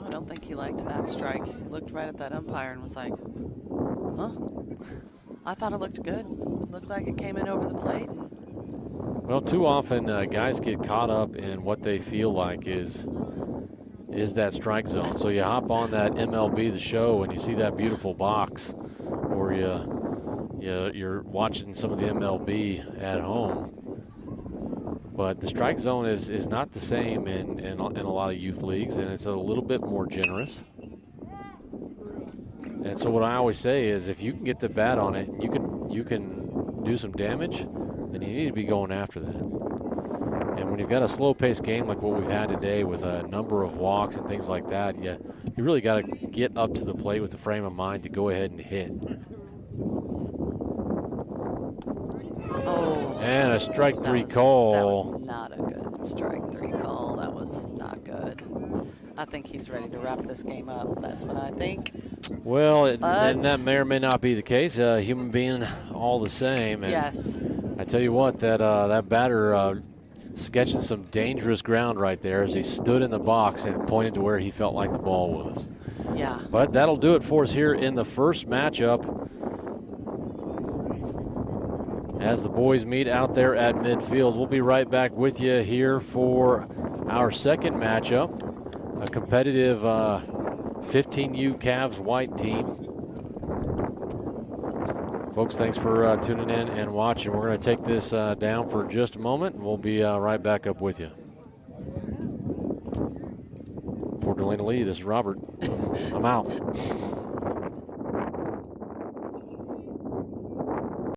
I don't think he liked that strike. He looked right at that umpire and was like, huh? I thought it looked good. Looked like it came in over the plate. Well, too often guys get caught up in what they feel like is that strike zone. So you hop on that MLB The Show and you see that beautiful box, or you're watching some of the MLB at home. But the strike zone is not the same in a lot of youth leagues, and it's a little bit more generous. And so what I always say is, if you can get the bat on it and you can do some damage, then you need to be going after that. And when you've got a slow-paced game like what we've had today with a number of walks and things like that, you really got to get up to the plate with the frame of mind to go ahead and hit. Oh. And a strike three call. That was not a good strike three call. That was not good. I think he's ready to wrap this game up. That's what I think. Well, and that may or may not be the case. Human being all the same. And yes. I tell you what, that batter sketching some dangerous ground right there as he stood in the box and pointed to where he felt like the ball was. Yeah. But that'll do it for us here in the first matchup, as the boys meet out there at midfield. We'll be right back with you here for our second matchup, a competitive 15U Cavs white team. Folks, thanks for tuning in and watching. We're going to take this down for just a moment, and we'll be right back up with you. For Delaney Lee, this is Robert. I'm out.